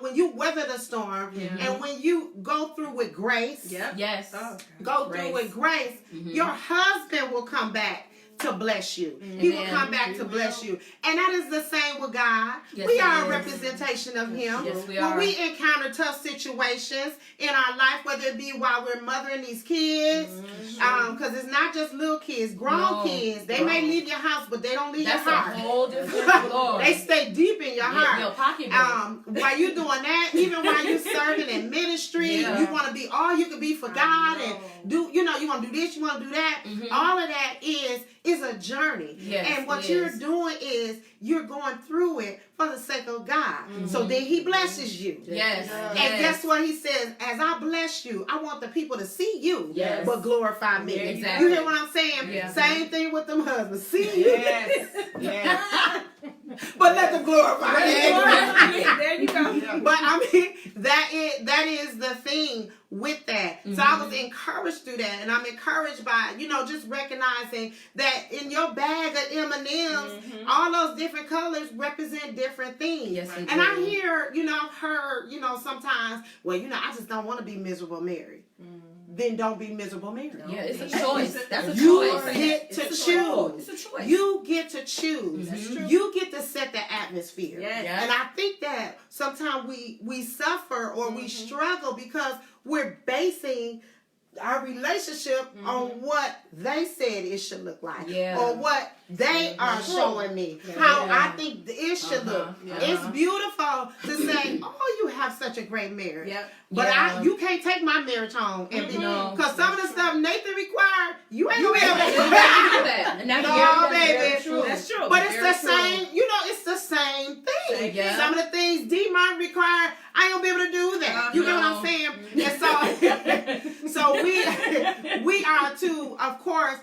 when you weather the storm and when you go through with grace, Yep. Yes. Oh, go Grace. through with grace, your husband will come back to bless you. He will Amen. come back to bless you. And that is the same with God. Yes, We it are a is. representation of him. Yes, we when are. we encounter tough situations in our life, whether it be while we're mothering these kids, because it's not just little kids, grown No. kids. They may leave your house, but they don't leave That's your a heart. whole different Lord. They stay deep in your heart. Your pocketbook. While you doing that, even while you serving in ministry, Yeah. you want to be all you can be for God and do, you want to do this, you want to do that. All of that is a journey. Yes, and what it you're is. doing is you're going through it for the sake of God. So then he blesses you. Yes. And Yes. guess what he says? As I bless you, I want the people to see you, Yes. but glorify me. Exactly. You hear what I'm saying? Yeah. Same thing with them husbands. See you, Yes. Yes. but let them glorify me. There you go. But I mean, that is the thing with that. So I was encouraged through that, and I'm encouraged by just recognizing that in your bag of M&Ms, all those different colors represent different things. Yes, they and I do. hear, I've heard, sometimes, well, I just don't want to be miserable married. Then don't be miserable married. Yeah, it's a choice. That's a You choice. get to It's a choose. It's a choice. You get to choose. That's true. You get to set the atmosphere. Yes. Yeah. And I think that sometimes we suffer or we struggle because we're basing our relationship on what they said it should look like, Yeah. or what they are showing me, how Yeah. I think it should look. Yeah. It's beautiful to say, "Oh, you have such a great marriage," Yep. but Yeah. you can't take my marriage home and be No. because some of the stuff Nathan required, you ain't gonna be You able can't to do do that. And that's No, very- baby. very true. That's true. But it's Very the true. same, it's the same thing. Yeah. Some of the things D might require, I ain't gonna be able to do that. You get what I'm No. saying? And so we are to, of course,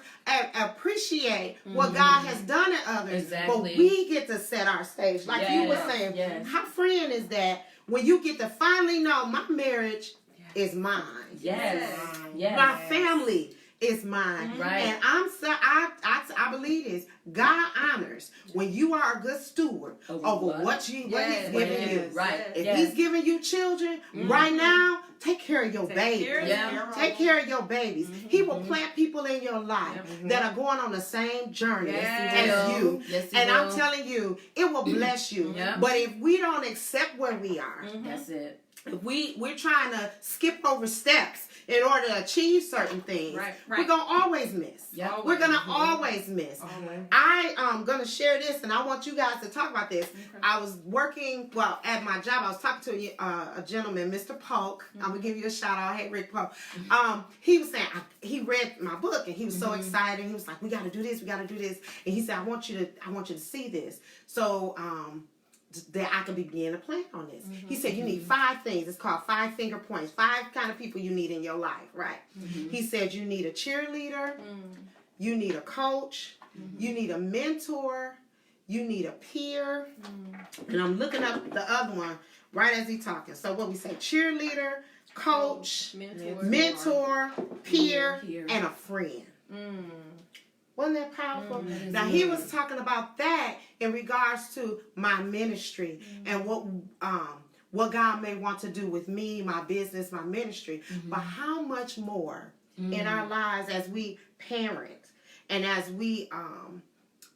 appreciate what God has done in others. Exactly. But we get to set our stage. Like you were Yes, saying, yes. how freeing is that when you get to finally know my marriage is mine. Yes. Yes. My family is mine. Right. And I believe this. God honors when you are a good steward over what he's Yes. giving you. Right. If Yes. he's giving you children right now, take care of your babies. Yeah. Take care of your babies. He will plant people in your life that are going on the same journey Yes. as you. Yes, he And I'm will. telling you, it will bless you. Yeah. But if we don't accept where we are, That's it. if we're trying to skip over steps in order to achieve certain things, Right. we're going to always miss. Yep. We're going to always miss. I am going to share this, and I want you guys to talk about this. I was working, at my job, I was talking to a gentleman, Mr. Polk. I'm going to give you a shout out. Hey, Rick Polk. He was saying, he read my book, and he was so excited. He was like, we got to do this, we got to do this. And he said, I want you to see this. So, that I can begin to plan on this. He said you need 5 things. It's called 5 finger points. 5 kind of people you need in your life, right? He said you need a cheerleader, you need a coach, you need a mentor, you need a peer, and I'm looking up the other one right as he's talking. So what we say, cheerleader, coach, mentor, peer, and a friend. Wasn't that powerful? Now, he was talking about that in regards to my ministry and what God may want to do with me, my business, my ministry. But how much more in our lives as we parent and as we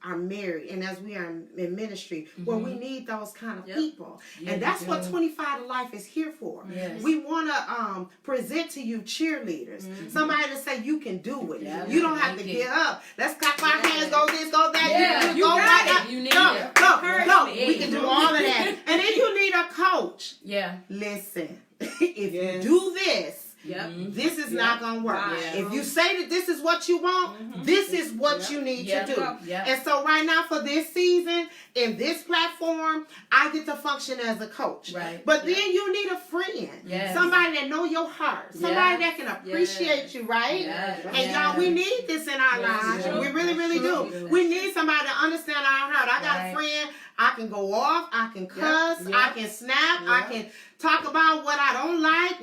are married and as we are in ministry, where we need those kind of people. Yeah, and that's what 25 to Life is here for. Yes. We want to present to you cheerleaders. Somebody to say you can do it. Yeah, you don't have to thank get up. Let's clap our hands, go this, go that. Yeah, you go got right it. up. You need go, it. go. Me. We can do all of that. And then you need a coach. Yeah. Listen, if you do this, Yep. this is not going to work. Yeah. If you say that this is what you want, this is what you need to do. Yep. And so right now for this season, in this platform, I get to function as a coach. Right. But then you need a friend. Yes. Somebody that know your heart. Somebody that can appreciate you, right? Yes. And y'all, we need this in our lives. True. We really, really do. We need somebody to understand our heart. I got a friend, I can go off, I can cuss, I can snap, I can talk about what I don't like,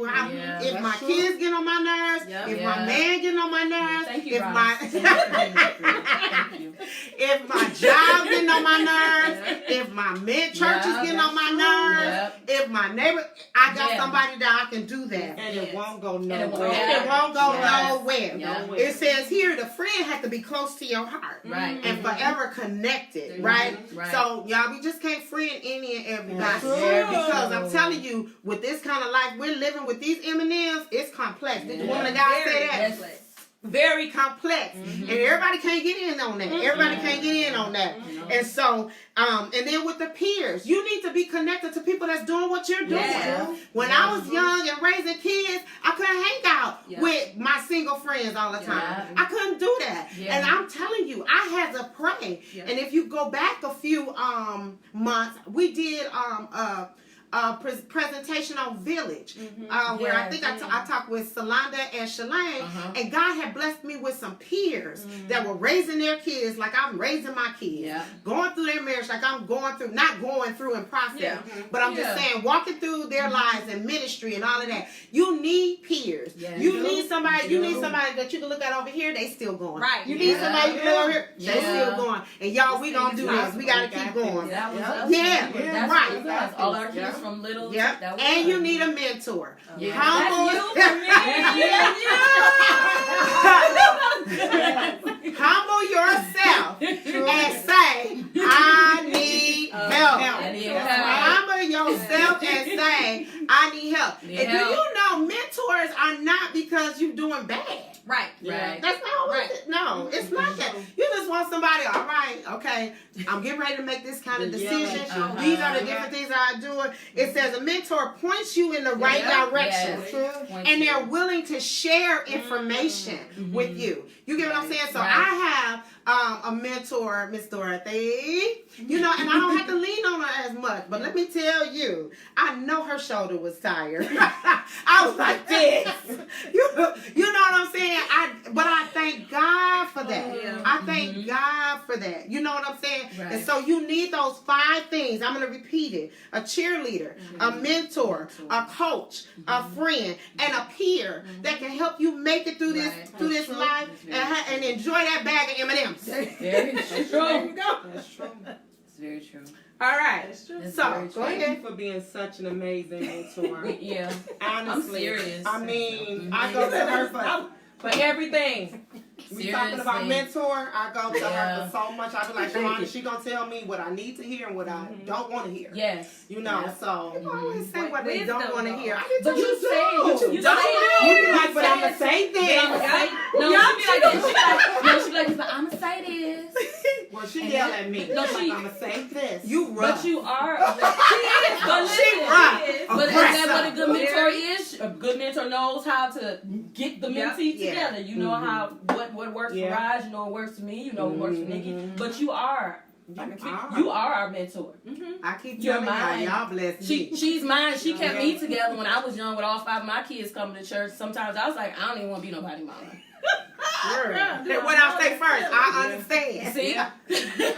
if my kids get on my nerves, if my man get on my nerves, Thank you, if Ross. my Thank you. if my job getting on my nerves, if my church is getting on my nerves, if my neighbor, I got somebody that I can do that. And it won't go nowhere. It won't go nowhere. Yeah. It says here the friend has to be close to your heart. Right. And forever connected, right? Right. So y'all, we just can't friend any and everybody. True. Because I'm telling you, with this kind of life we're living with these M&Ms, it's complex. Did the woman of God say that? Yes. Very complex. And everybody can't get in on that. Everybody can't get in on that. And so, and then with the peers, you need to be connected to people that's doing what you're doing. Yeah. When I was young and raising kids, I couldn't hang out with my single friends all the time. Yeah. I couldn't do that. Yeah. And I'm telling you, I had to pray. And if you go back a few months, we did presentation on Village, where I think I talked with Solanda and Shelon, and God had blessed me with some peers that were raising their kids like I'm raising my kids, going through their marriage like I'm going through, not going through in process, but I'm just saying walking through their lives and ministry and all of that. You need peers. You need somebody. You need somebody that you can look at over here. They still going. Right. You need somebody you can look over here. They still going. And y'all, we gonna do this. We gotta keep going. That was us. Yeah, right. That's all our kids from little. Yep. That was And us. you need a mentor. Yeah. Humble yourself and say, I need help. I need help. Humble yourself and say, I need help. And do you know mentors are not because you're doing bad? Right. Right. That's not what it, no, it's not that. You just want somebody, all right, okay, I'm getting ready to make this kind of decision. These are the different things that I'm doing. It says a mentor points you in the right direction. Yes. And they're willing to share information with you. You get what I'm saying? So I have a mentor, Miss Dorothy, you know, and I don't have to lean on her as much. But let me tell you, I know her shoulder was tired. I was like this. You know what I'm saying? But I thank God for that. I thank God for that. You know what I'm saying? Right. And so you need those 5 things. I'm going to repeat it. A cheerleader, a mentor, a coach, a friend, and a peer that can help you make it through this life and enjoy that bag of M&Ms. Very true. There you go. That's true. It's very true. All right. It's So, very go true. ahead. Thank you for being such an amazing mentor. Yeah. Honestly, I'm serious. I mean, I go to her for everything. We talking about Seriously. mentor. I go to her Yeah. for so much. I be like, Shelon, she gonna tell me what I need to hear and what I don't want to hear. Yes. You know, Yeah. so People always say what they Wisdom, don't want to though. hear. I didn't But tell you do. say You don't. say you be like, but I'm gonna say No, this. she be like this. She be like this, but I'm gonna say this. Well, she yell at me. No, Like, she- I'm gonna say this. You rough. But you are. But listen, She rough. But is that what a good mentor is? A good mentor knows how to get the mentee Yeah. together. You know how what works for Raj, you know what works for me, you know what works for Nikki. But you are our mentor. I keep You're telling mine. y'all bless me. She's mine. She kept me together when I was young with all 5 of my kids coming to church. Sometimes I was like, I don't even want to be nobody mama. And what I say first, I understand. See?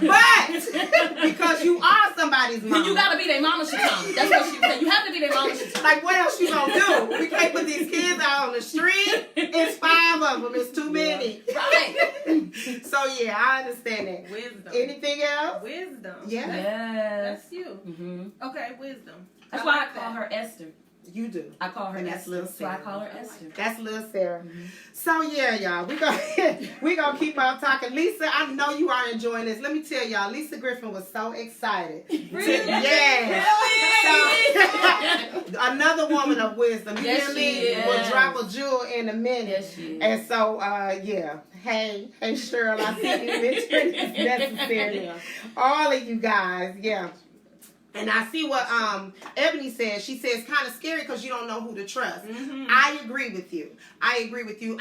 But because you are somebody's mama. You gotta be their mama, Shatana. That's what she said. You have to be their mama, Shatana. Like, what else you gonna do? We can't put these kids out on the street. It's 5 of them. It's too many. Right. So, yeah, I understand that. Wisdom. Anything else? Wisdom. Yeah. Yes. That's you. Mm-hmm. Okay, wisdom. That's I why like I call that. her Esther. You do. I call her And that's Esther. little So I Sarah. call her Esther. That's little Sarah. So yeah, y'all, we gonna keep on talking. Lisa, I know you are enjoying this. Let me tell y'all, Lisa Griffin was so excited. Really? Yeah. So, another woman of wisdom. You Yes, hear she me? is. We'll drop a jewel in a minute. Yes, she is. And so, yeah. Hey, Cheryl, I see you mentioned it's necessary. Yeah. All of you guys, yeah. And I see what Ebony says. She says kind of scary because you don't know who to trust. I agree with you.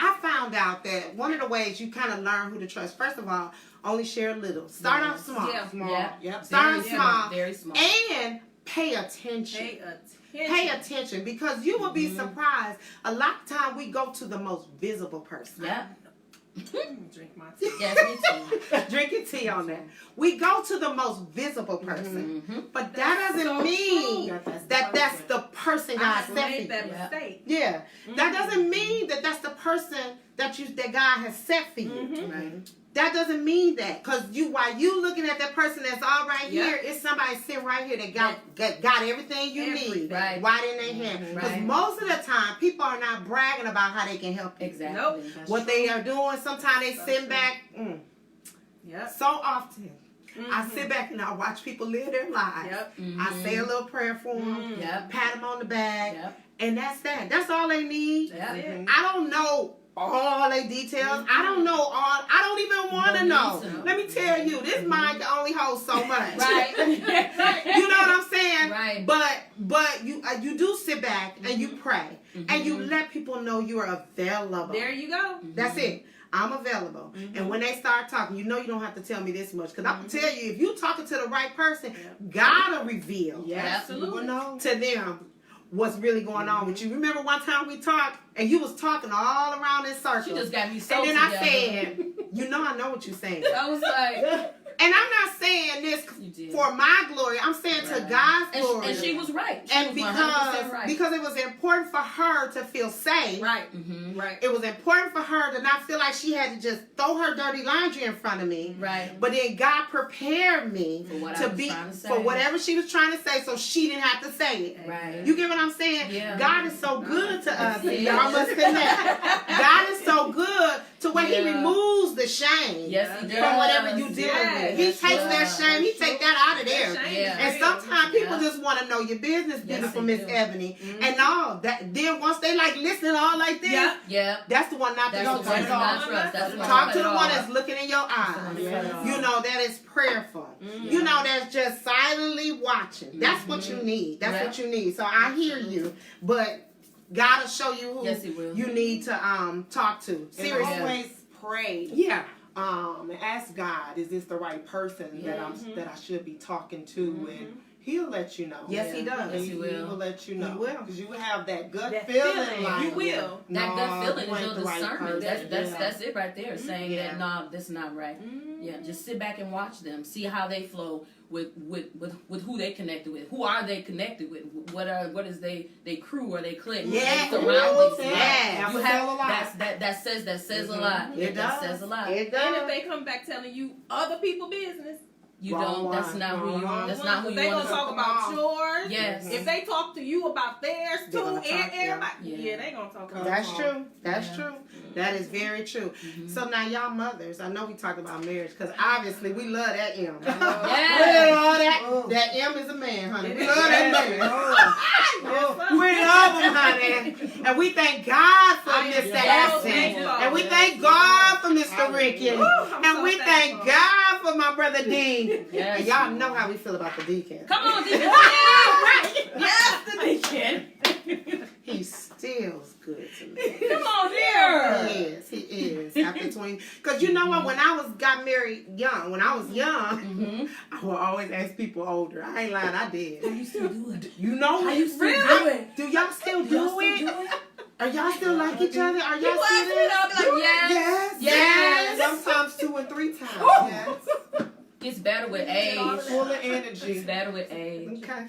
I found out that one of the ways you kind of learn who to trust, first of all, only share little. Start off small. Yeah. Small. Yeah. Yep. Start Very small. Very small. And pay attention. Pay attention. Pay attention because you will be surprised. A lot of time we go to the most visible person. Yep. Drink my tea. Yes, me too. Drink your tea on that. We go to the most visible person, but that doesn't so mean true. that that's the person God I set for made you. that Yeah. mistake. Yeah, that doesn't mean that that's the person that God has set for you. Right. That doesn't mean that, because while you looking at that person that's all right Yep. here, it's somebody sitting right here that got everything you need Everything. Right. right in their hand. Because Right. most of the time, people are not bragging about how they can help you. Exactly. Nope. What they are doing, sometimes they So sit true. back. Yep. So often, I sit back and I watch people live their lives. Yep. I say a little prayer for them, Yep. pat them on the back, Yep. and that's that. That's all they need. Yep. it. I don't know all their details. I don't know all. I don't even want to Don't know. need to know. Let me tell you, this mind can only hold so much. Right. You know what I'm saying? Right. But you do sit back and you pray and you let people know you are available. There you go. That's it. I'm available. And when they start talking, you know you don't have to tell me this much. Because I'm going to tell you, if you're talking to the right person, God will reveal Absolutely. to them what's really going on with you. Remember one time we talked and you was talking all around in circles. She just got me so and then together. I said, you know I know what you're saying. I was like, And I'm not saying this You did. for my glory. I'm saying to God's and, glory. and she was right. She And was 100% right. because it was important for her to feel safe. Right. Mm-hmm. Right. It was important for her to not feel like she had to just throw her dirty laundry in front of me. Right. But then God prepared me For what I to was be trying to say. for whatever she was trying to say, so she didn't have to say it. Right. You get what I'm saying? Yeah. God is so good to us. Yes, he Y'all is. must connect. God is so good to where He Yeah. removes the shame Yes, he does. from whatever you dealing Yes. with. He Yes, takes he that does. shame. He take that out of there. That shame Yeah. is And real. sometimes people Yeah. just want to know your business, Yes, beautiful they Miss do. Ebony. And all that. Then once they like listen all like this, Yeah. Yeah. that's the one not to That's go the to. one That's to all. not trust. That's the one Talk cut to it the one off. that's looking in your eyes. Yeah. You know that is prayerful. You know that's just silently watching. That's what you need. That's Yeah. what you need. So I hear you, but God will show you who Yes, He will. you need to talk to. And Seriously. always pray. Yeah. And ask God, is this the right person that I should be talking to? And He'll let you know. Yes, He does. Yes, He He will. will let you know. He will. Because you will have that gut That feeling. feeling. Like, You will. That gut feeling you is ain't your the right discernment. person. That's it right there. Saying Yeah. that no, this is not right. Yeah, just sit back and watch them. See how they flow with who they connected with. Who are they connected with? What is they crew or they clique? Yeah. Their surroundings. Yeah. You have that says a lot. It That does. says a lot. It And does. if they come back telling you other people business, You Wrong don't. That's one. not who you. Wrong That's one, not who you they want gonna to talk about yours. Yes. If they talk to you about theirs They're too, gonna and talk, everybody, yeah. they gonna talk about. That's true. That's Yeah. true. That is very true. So now y'all mothers, I know we talk about marriage because obviously we love that M. We Yes. love that. That M is a man, honey. We love that man. Yes, We love him, honey. And we thank God for Mr. Yes. Ashton. Yes. And we thank God for Mr. Ricky. Woo, I'm And so we thank thankful. God for my brother Dean. Yes. And y'all know how we feel about the deacon. Come on, Deacon. Yes, the deacon. He still's good to me. Come on here. He is. After 20. Because you know what? When I got married young, when I was young, I would always ask people older. I ain't lying, I did. How you still do it? You know How it? you still Really? do it? Do y'all still do Y'all it? still do it? Are y'all still like each other? Are y'all People still ask me there? that, I'll be like, yes. Yes. Yes. Sometimes 2 and 3 times. Yes. It's better with age. Full of It's energy. better with age. Okay.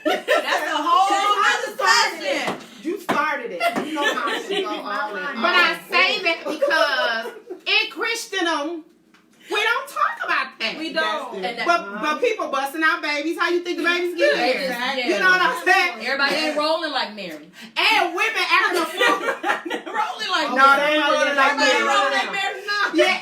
That's a whole other question. You started it. You know how she go all in. But I say that because in Christendom, we don't talk about that. that. We don't. And that- But people busting out babies. How you think the babies get They here? just- yeah. You know what I'm saying? Everybody ain't rolling like Mary. And women acting a fool. rolling like No, they ain't rolling like Everybody Mary. rolling like Mary. No. Yeah,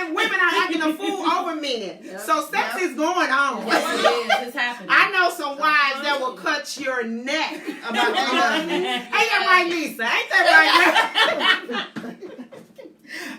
and women are acting a fool over men. So sex is going on. Yes, it is. It's happening. I know some wives that will cut your neck about their husband. Ain't that right, Lisa? Ain't that right?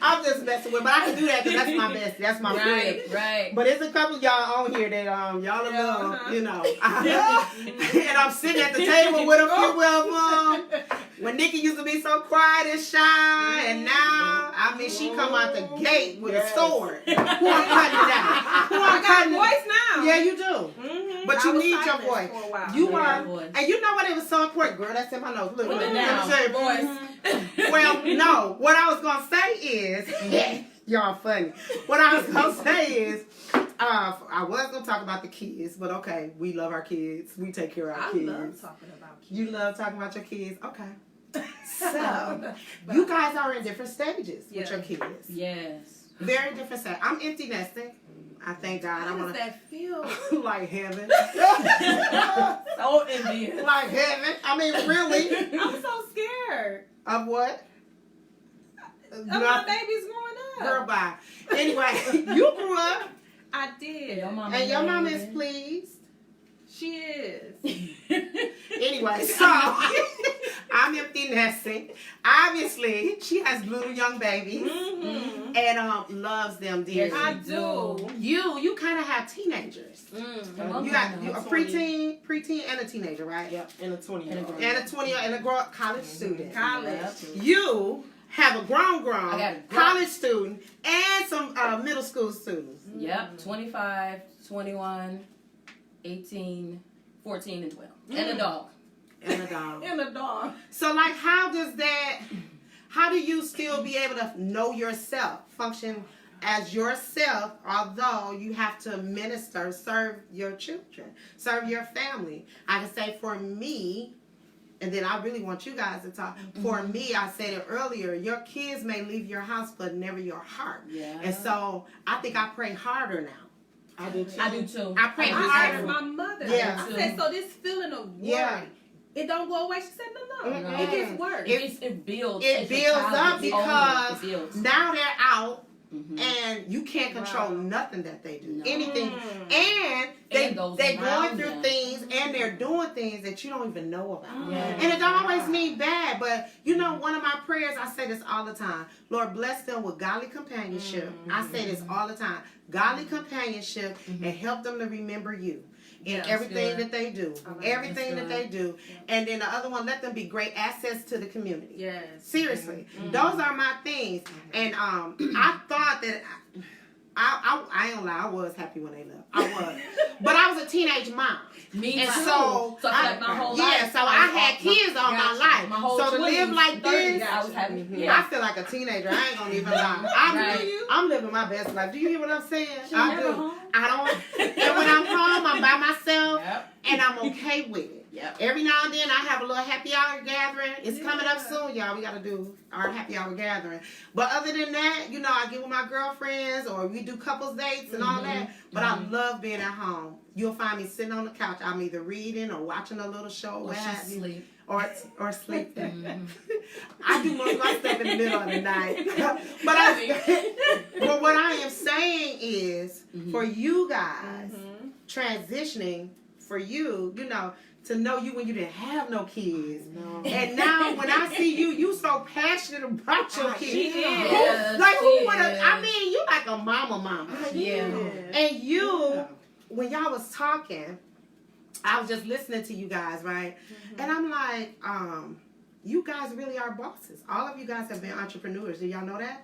I'm just messing with, but I can do that because that's my best. That's my friend. Right. But there's a couple of y'all on here that y'all are little, you know. And I'm sitting at the table with a few of them. When Nikki used to be so quiet and shy, and now, I mean, she come out the gate with a sword. Who I'm cutting down? Who I'm I got a cutting? voice now. Yeah, you do. Mm-hmm. But I you was need your silent voice. for a while. You Yeah, are, voice. and you know what? It was so important, girl. That's in my notes. Look, Put it let me down. tell you. Voice. Well, no. What I was gonna say is, y'all funny. What I was gonna say is, I was gonna talk about the kids, but okay, we love our kids. We take care of our I kids. love talking about kids. You love talking about your kids, okay? So, you guys are in different stages with your kids. Yes. Very different stages. I'm empty nesting. I thank God. How I does want that feel? to like heaven. So envious. Like heaven. I mean, really. I'm so scared Of what? of my babies growing up. Girl, bye. Anyway, you grew up, I did. Your mama and your mom is knows. pleased. She is. Anyway, so I'm empty nesting. Obviously, she has little young babies Mm-hmm. and loves them dearly. I do. You kind of have teenagers. Mm-hmm. You got a preteen and a teenager, right? Yep, and a 20-year-old. And a 20 and a college student. College. You have a grown I got a grown- college student and some middle school students. Yep. 25, 21, 18, 14, and 12. And a dog. And a dog. And a dog. So, like, how do you still be able to know yourself, function as yourself, although you have to minister, serve your children, serve your family? I can say for me, and then I really want you guys to talk. For me, I said it earlier, your kids may leave your house, but never your heart. Yeah. And so, I think I pray harder now. I do too. I do too. I pray I harder. asked my mother. Yeah. I said, so this feeling of worry, Yeah. it don't go away? She said, no. Mm-mm. It gets worse. It builds. It as your builds child up gets older, because it builds. now they're out Mhm. and you can't control Wow. nothing that they do. No. Anything. Mm. And they're those going around through them. things and they're doing things that you don't even know about. Mm. Yeah. And it don't always mean bad, but you know, one of my prayers, I say this all the time. Lord, bless them with godly companionship. I say this all the time. Godly companionship and help them to remember you in That's everything good. that they do. Everything that they do. And then the other one, let them be great assets to the community. Yes. Seriously, those are my things. And I thought that I ain't gonna lie, I was happy when they left. I was, but I was a teenage mom. Me And too. so I feel like my whole life. yeah, so I had kids all my life. My whole So to 20s, live like 30s, this, I was happy. I Yeah. feel like a teenager. I ain't gonna even lie. Right. I'm living my best life. Do you hear what I'm saying? She I never do. home. I don't. And when I'm home, I'm by myself, Yep. and I'm okay with it. Yep. Every now and then I have a little happy hour gathering. It's coming up soon, y'all. We got to do our happy hour gathering. But other than that, you know, I get with my girlfriends or we do couples dates and all that. But I love being at home. You'll find me sitting on the couch. I'm either reading or watching a little show. Or what have she you. sleep. Or sleeping. I do most of my stuff in the middle of the night. But what I am saying is, for you guys, transitioning, for you, you know, to know you when you didn't have no kids. No. And now when I see you, you so passionate about your kids. She is. Who would have, I mean, you like a mama. Yeah. And you, when y'all was talking, I was just listening to you guys, right? And I'm like, you guys really are bosses. All of you guys have been entrepreneurs. Did y'all know that?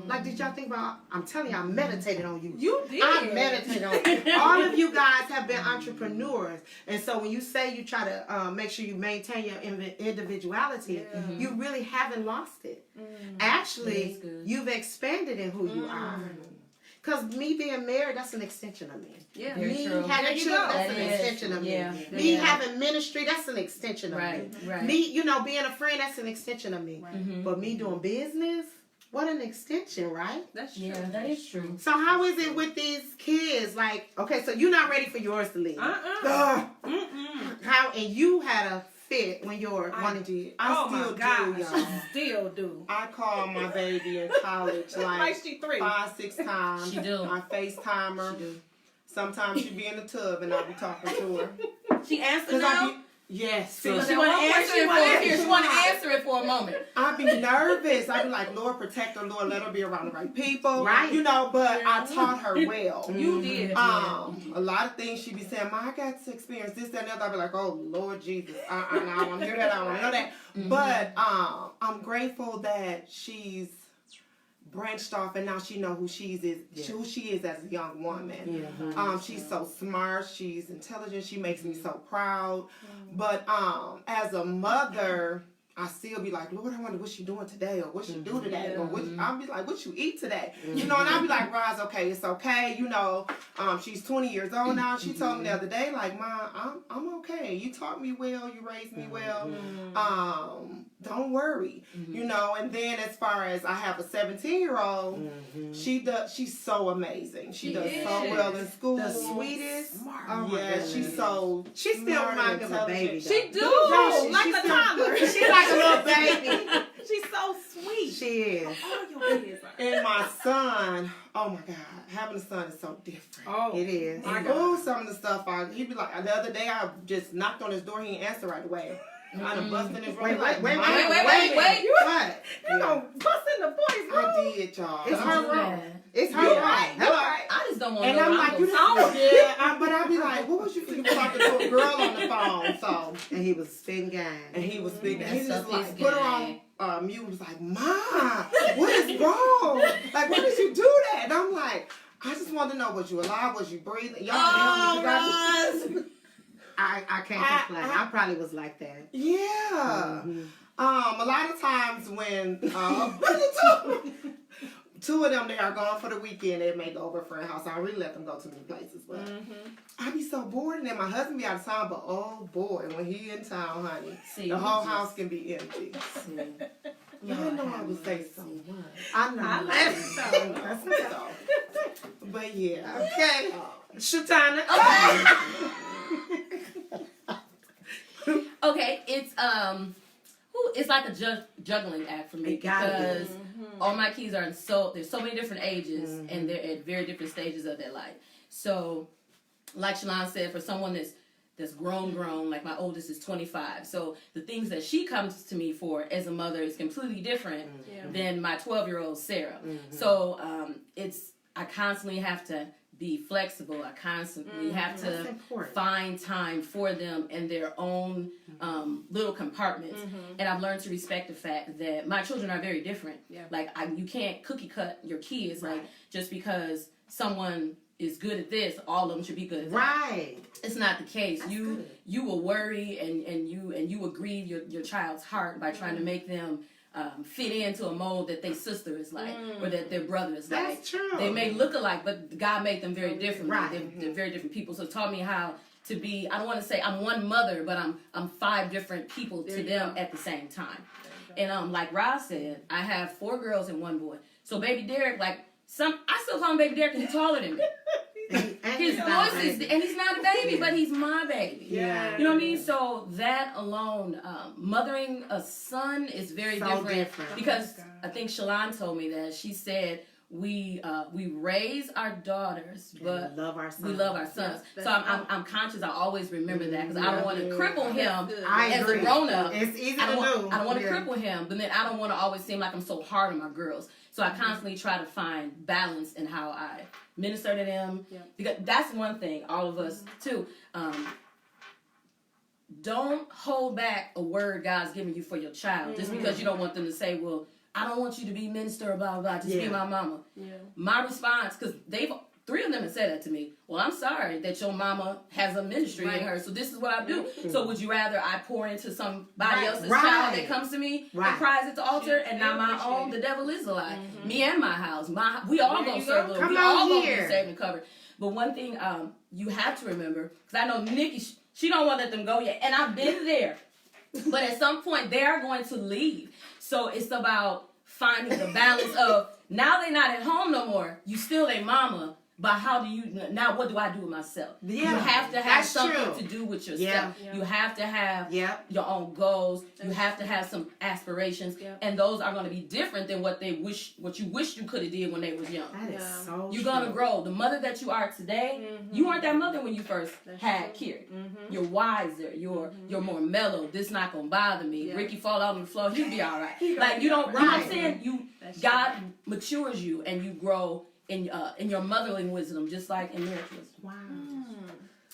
Like, did y'all think about, I'm telling you, I meditated on you. You did. I meditated on you. All of you guys have been entrepreneurs. And so when you say you try to make sure you maintain your individuality, you really haven't lost it. Actually, That's good. you've expanded in who you are. Because me being married, that's an extension of me. Yeah. Very Me true. having There you children, go. that's That an is. extension of Yeah. me. Me Yeah. having ministry, that's an extension of Right. me. Right. Me, you know, being a friend, that's an extension of me. But me doing business, what an extension, right? That's true. Yeah, that is true. So how is it with these kids? Like, okay, so you're not ready for yours to leave. Ugh. How, and you had a fit when your one did. Oh I still my God, do, y'all. still do. I call my baby in college Like she 3. 5-6 times. She do. I FaceTime her. She do. Sometimes she be in the tub and I be talking to her. She answered Cause now? yes. So sis. she want to answer it for She want to answer it for a moment. I be nervous. I be like, Lord, protect her. Lord, let her be around the right people. Right. You know, but I taught her well. You did. A lot of things she be saying, Ma, I got to experience this, that, and the other. I be like, oh, Lord Jesus. No, I don't want to hear that. I don't want to know that. But I'm grateful that she's branched off and now she know who she is as a young woman. She's so smart, she's intelligent, she makes me so proud. But as a mother, I still be like, Lord, I wonder what she doing today, or what she do today, or what I'll be like, what you eat today, you know? And I'll be like, Roz, okay, it's okay, you know. She's 20 years old now. She told me the other day, like, Ma, I'm okay. You taught me well, you raised me well. Don't worry, you know. And then as far as I have a 17-year-old, she's so amazing. She does so well in school. The sweetest. Oh my Yeah, goodness. she's so She still reminds me of a baby. though. She do. No, like she's a still- toddler. She's like a little baby. She's so sweet. She is. All your kids are. And my son, oh my God, having a son is so different. Oh, It is. my And God. some of the stuff, he'd be like, the other day I just knocked on his door, he didn't answer right away. I done busted in his room. Wait, He like, wait, "Mom, wait. What? You gonna bust in the boy's room? I did, y'all. It's Don't her do room. that. It's her Yeah. room. Right, Hello. right. I just don't want to And know I'm what like, I'm you gonna know, yeah, but I'd be like, what was you thinking talking to a girl on the phone? So, And he was spitting game. and he was speaking, That's he just up his like, put her game. on mute, was like, Ma, what is wrong? Like, why did you do that? And I'm like, I just wanted to know, was you alive? Was you breathing? Y'all can help me. I can't complain. I probably was like that. Yeah. A lot of times when two of them, they are gone for the weekend, they may go over a friend's house. I really let them go to new places, but I be so bored, and then my husband be out of town. But oh boy, when he in town, honey, See, the whole you house can be empty. Y'all know I would say so much. I know. I like it so. That's okay. So, but yeah, Okay. Shatana. Okay, it's like a juggling act for me It gotta be. because all my kids are there's so many different ages and they're at very different stages of their life. So, like Shelon said, for someone that's grown, like my oldest is 25. So the things that she comes to me for as a mother is completely different than my 12-year-old Sarah. So I constantly have to be flexible. I constantly have That's to important. find time for them in their own little compartments. And I've learned to respect the fact that my children are very different. Yeah. Like you can't cookie cut your kids. Like just because someone is good at this, all of them should be good at that. Right. It's not the case. That's You good. you will worry and you will grieve your child's heart by trying to make them fit into a mold that their sister is like or that their brother is like. That's true. They may look alike, but God made them very different. Right. They're very different people. So it taught me how to be. I don't want to say I'm one mother, but I'm 5 different people to them at the same time. And like Roz said, I have 4 girls and 1 boy. So baby Derek, like I still call him baby Derek because he's taller than me. And His not voice is, baby. and he's not a baby, but he's my baby. Yeah. You know what I mean? So that alone, mothering a son is very So different different. because I think Shelon told me that. She said we raise our daughters, but we love our sons. we love our sons. Yes, So I'm conscious. I always remember that because I don't want to cripple him I as agree. a grown up. It's easy I to don't do. want to Yeah. cripple him, but then I don't want to always seem like I'm so hard on my girls. So I constantly try to find balance in how I minister to them. Yeah. Because that's one thing, all of us too. Don't hold back a word God's giving you for your child just because you don't want them to say, well, I don't want you to be minister, blah, blah, blah. Just be my mama. Yeah. My response, because 3 of them have said that to me. Well, I'm sorry that your mama has a ministry in her, so this is what I do. So would you rather I pour into somebody else's child that comes to me and cries at the altar and not my own? The devil is a lie. Me and my house. We all gonna serve the Lord. We all gonna be saved and covered. But one thing you have to remember, because I know Nikki, she don't want to let them go yet, and I've been there. But at some point, they are going to leave. So it's about finding the balance of now they're not at home no more. You still a mama. But how do you now? What do I do with myself? Yeah, you have to have that's something true. to do with yourself. Yeah. You have to have Yep. your own goals. You have to have some aspirations, and those are going to be different than what you wish you could have did when they was young. That is so You're true. gonna grow. The mother that you are today, you weren't that mother when you first had Kiri. You're wiser. You're more mellow. This not gonna bother me. Yeah. Ricky fall out on the floor, he'll be all right. Like you don't. You know what I'm saying? God matures you, and you grow in your motherly wisdom, just like in marriage wisdom. Wow.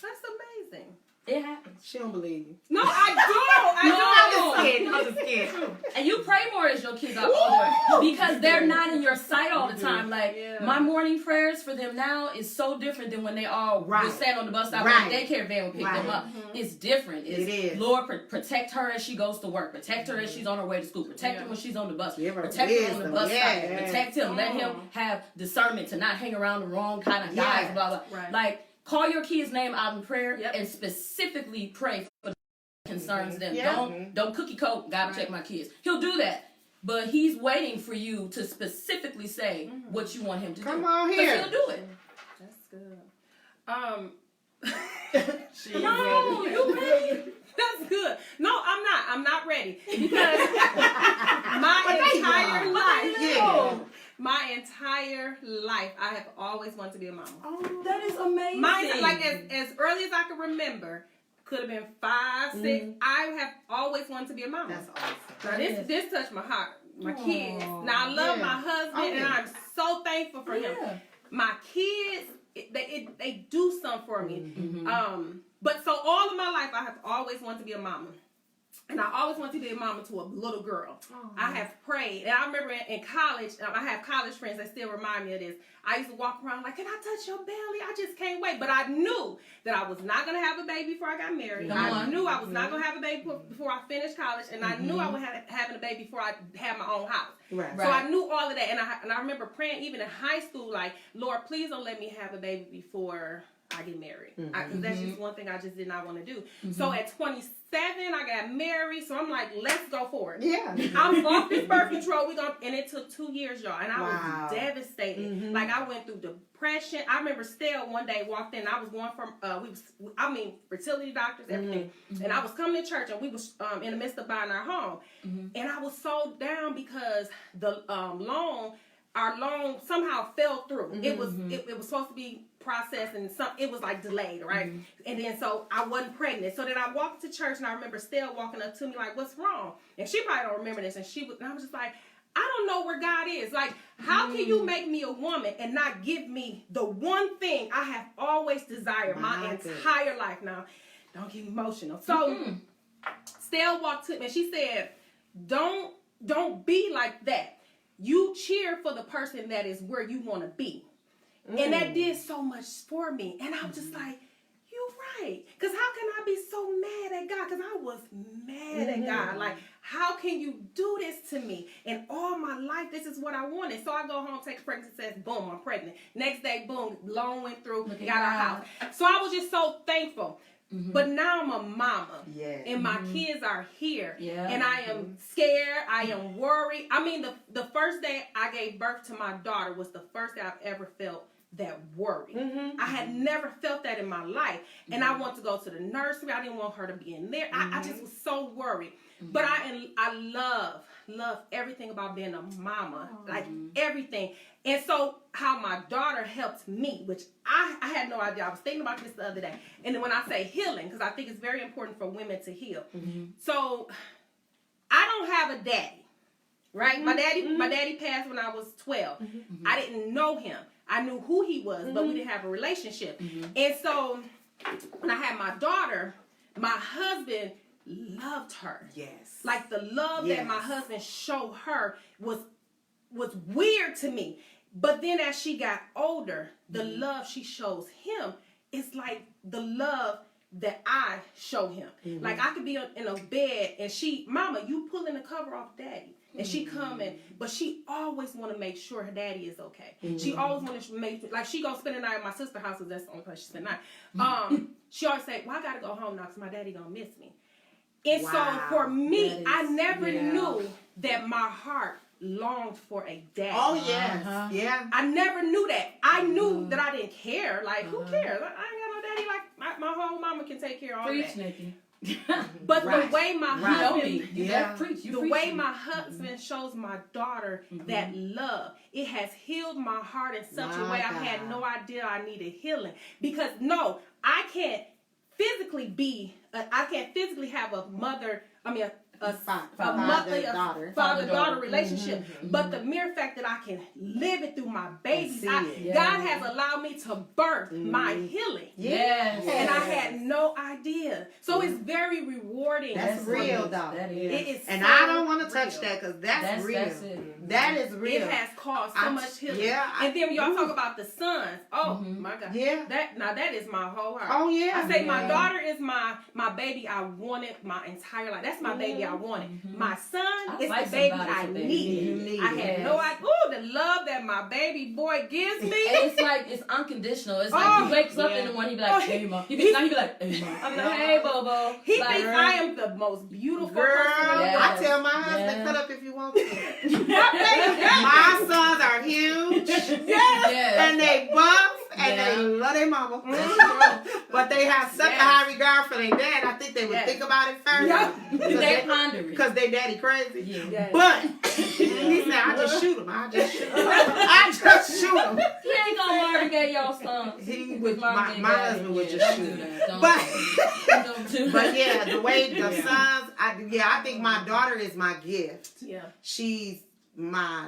That's amazing. It happens. She don't believe you. No, I do. I'm just kidding. And you pray more as your kids are older because they're not in your sight all the time. Like my morning prayers for them now is so different than when they all would stand on the bus stop and the daycare van would pick them up. It's different. It is. Lord, protect her as she goes to work. Protect her as she's on her way to school. Protect her when she's on the bus. Give her Protect her on the wisdom. bus stop. Yeah. Protect him. Let him have discernment to not hang around the wrong kind of guys. Blah blah. Right. Like call your kid's name out in prayer and specifically pray for the concerns them. Don't cookie coat. Gotta check my kids. He'll do that. But he's waiting for you to specifically say what you want him to do. Come on here. He'll do it. That's good. No, you ready? That's good. No, I'm not ready because my entire life, I have always wanted to be a mama. Oh, that is amazing. Like as early as I can remember, could have been 5, 6. I have always wanted to be a mama. That's awesome. Now this touched my heart. My kids. Now I love my husband, and I'm so thankful for him. My kids, they do something for me. But so all of my life, I have always wanted to be a mama. And I always wanted to be a mama to a little girl. I have prayed. And I remember in college, I have college friends that still remind me of this. I used to walk around like, can I touch your belly? I just can't wait. But I knew that I was not going to have a baby before I got married. I knew I was not going to have a baby before I finished college. And I knew I would have having a baby before I had my own house. Right. So I knew all of that. And I remember praying even in high school, like, Lord, please don't let me have a baby before I get married. Because that's just one thing I just did not want to do. So at 27, I got married. So I'm like, let's go for it. Yeah. I'm off this birth control. And it took 2 years, y'all. And I was devastated. Like I went through depression. I remember Stell one day walked in. I was going from fertility doctors, everything. And I was coming to church, and we was in the midst of buying our home. And I was so down because the our loan somehow fell through. It was supposed to be processed, and it was like delayed, right? And then so I wasn't pregnant. So then I walked to church, and I remember Stell walking up to me like, "What's wrong?" And she probably don't remember this. And I was just like, I don't know where God is. Like, how can you make me a woman and not give me the one thing I have always desired my entire life? Now, don't get emotional. So Stell walked to me, and she said, "Don't be like that. You cheer for the person that is where you want to be." And that did so much for me. And I was just like, you're right. Because how can I be so mad at God? Because I was mad at God. Like, how can you do this to me? And all my life, this is what I wanted. So I go home, take a pregnancy test, boom, I'm pregnant. Next day, boom, loan went through, got our house. So I was just so thankful. But now I'm a mama. And my kids are here. And I am scared. I am worried. I mean, the first day I gave birth to my daughter was the first day I've ever felt that worry. I had never felt that in my life. And I want to go to the nursery. I didn't want her to be in there. I just was so worried. But I love everything about being a mama. Like everything. And so how my daughter helped me, which I had no idea. I was thinking about this the other day. And then when I say healing, because I think it's very important for women to heal. So I don't have a daddy, right? My daddy passed when I was 12. I didn't know him. I knew who he was, but we didn't have a relationship. And so when I had my daughter, my husband loved her. Like the love that my husband showed her was weird to me. But then as she got older, the love she shows him is like the love that I show him. Like I could be in a bed and Mama, you pulling the cover off Daddy. And she coming, but she always want to make sure her daddy is okay. She always want to make, like she go spend the night at my sister's house because that's the only place she spend the night. She always say, well, I got to go home now because my daddy going to miss me. And so for me, I never knew that my heart longed for a dad. Oh yes, yeah. I never knew that. I knew that I didn't care. Like, who cares? I ain't got no daddy. Like, my whole mama can take care of all Preach, that. Nikki. But Right. the way my Right. husband, You Yeah. better preach. You the preach way it. my husband shows my daughter that love, it has healed my heart in such a My way I had God. no idea I needed healing. Because no, I can't physically have a mother. I mean, a Father-daughter. father-daughter relationship. But the mere fact that I can live it through my babies, see it. God has allowed me to birth my healing. Yes. And I had no idea. So it's very rewarding. That's real, though. That It is. is And so I don't want to touch real. that because that's real. That's it. That is real. It has caused so much healing. yeah, And then when y'all talk about the sons, oh my God. Yeah. That is my whole heart. Oh yeah. I say my daughter is my baby I wanted my entire life. That's my baby I wanted. My son is like the baby somebody I for baby. needed. I had no idea. Ooh, the love that my baby boy gives me. And it's like, it's unconditional. It's like, he wakes up in the morning, he be like, hey, mom. He be like, hey, mom. I'm like, hey, Bobo. He like, thinks I am the most beautiful Girl, person in the Yes. I tell my husband, Yeah. cut up if you want to. My sons are huge. Yes. And they buff and Yeah. they love their mama. But they have such a high regard for their dad. I think they would think about it first. Yeah. They ponder it. Because they daddy crazy. Yeah. Yes. But he said, I just shoot him. I just shoot him. He ain't gonna Marvin Gaye y'all sons. He with my husband would just don't shoot do him. that. Don't But do but that. yeah, the way the sons, I think my daughter is my gift. Yeah. She's my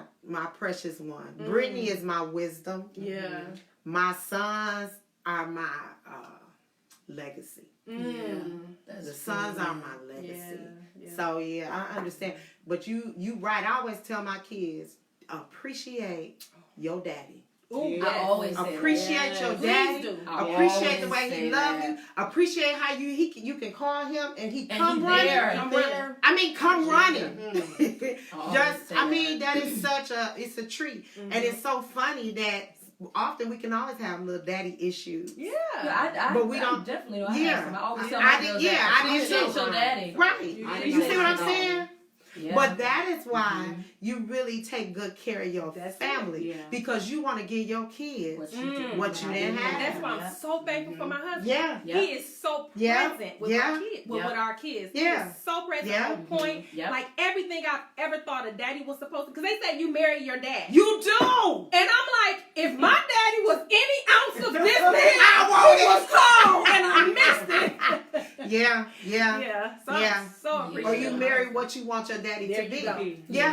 precious one. Brittany is my wisdom. Yeah. My sons are my legacy. That's The sons are my legacy. Yeah. So yeah, I understand. But you right. I always tell my kids, appreciate your daddy. Ooh, I always say that. Appreciate your Please daddy. do. I Appreciate the always way say he loves that. you. Appreciate how you can call him and he come he running. there, Come he running. there. I mean, come running. always say I mean, that is it's a treat, Mm-hmm. and it's so funny that often we can always have little daddy issues. Yeah. But we I don't- definitely don't yeah. have some. I always tell I my did- girls yeah, that. I did Appreciate too. your daddy. Right. You You see what I'm did. saying? Yeah. But that is why you really take good care of your That's it. family Yeah. because you want to give your kids What you did. what you didn't have. That's why I'm so thankful for my husband. Yeah. Yeah. He is so Yeah. present with Yeah. our kids. With Yeah. our kids. Yeah. He is so present Yeah. on point. Yeah. Like everything I've ever thought a daddy was supposed to. Because they said you marry your dad. You do. And I'm like, if my daddy was any ounce of this big, I want it. was cold and I missed it. Yeah. Yeah. Yeah. So Yeah. I'm so appreciative. Or you marry what you want your daddy There to you be. go. Yeah.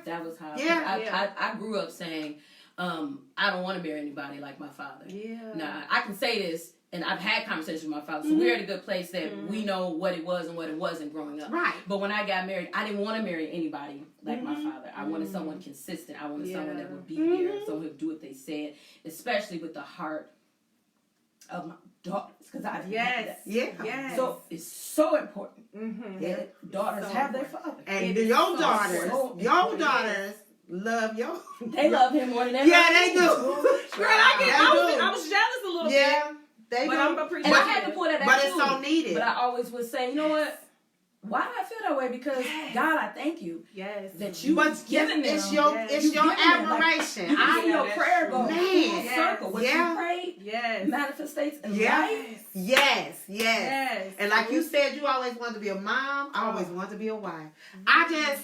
That was how. Yeah. I grew up saying, I don't want to marry anybody like my father. Yeah. Nah, I can say this, and I've had conversations with my father, so we're at a good place that we know what it was and what it wasn't growing up. Right. But when I got married, I didn't want to marry anybody like my father. I wanted someone consistent. I wanted someone that would be there, someone who would do what they said, especially with the heart of my daughters, because I've had that. Yeah. Yes. So it's so important Yeah. that daughters So have their father. And It is your so daughters, important. your daughters love your. They love him more than everybody. Yeah, they do. Girl, I was jealous a little bit. Yeah, they But do. I'm And appreciative. I had to pull that out But it's too. so needed. But I always would say, you know what? Why do I feel that way? Because God, I thank you Yes. that you But given them. it's your Yes. it's You your given them, like, admiration. You I see your that's prayer true. go Man. full circle. What Yeah. you prayed Yes. manifestates in Yeah. life. Yes. Yes. And like you said, you always wanted to be a mom. I always wanted to be a wife. I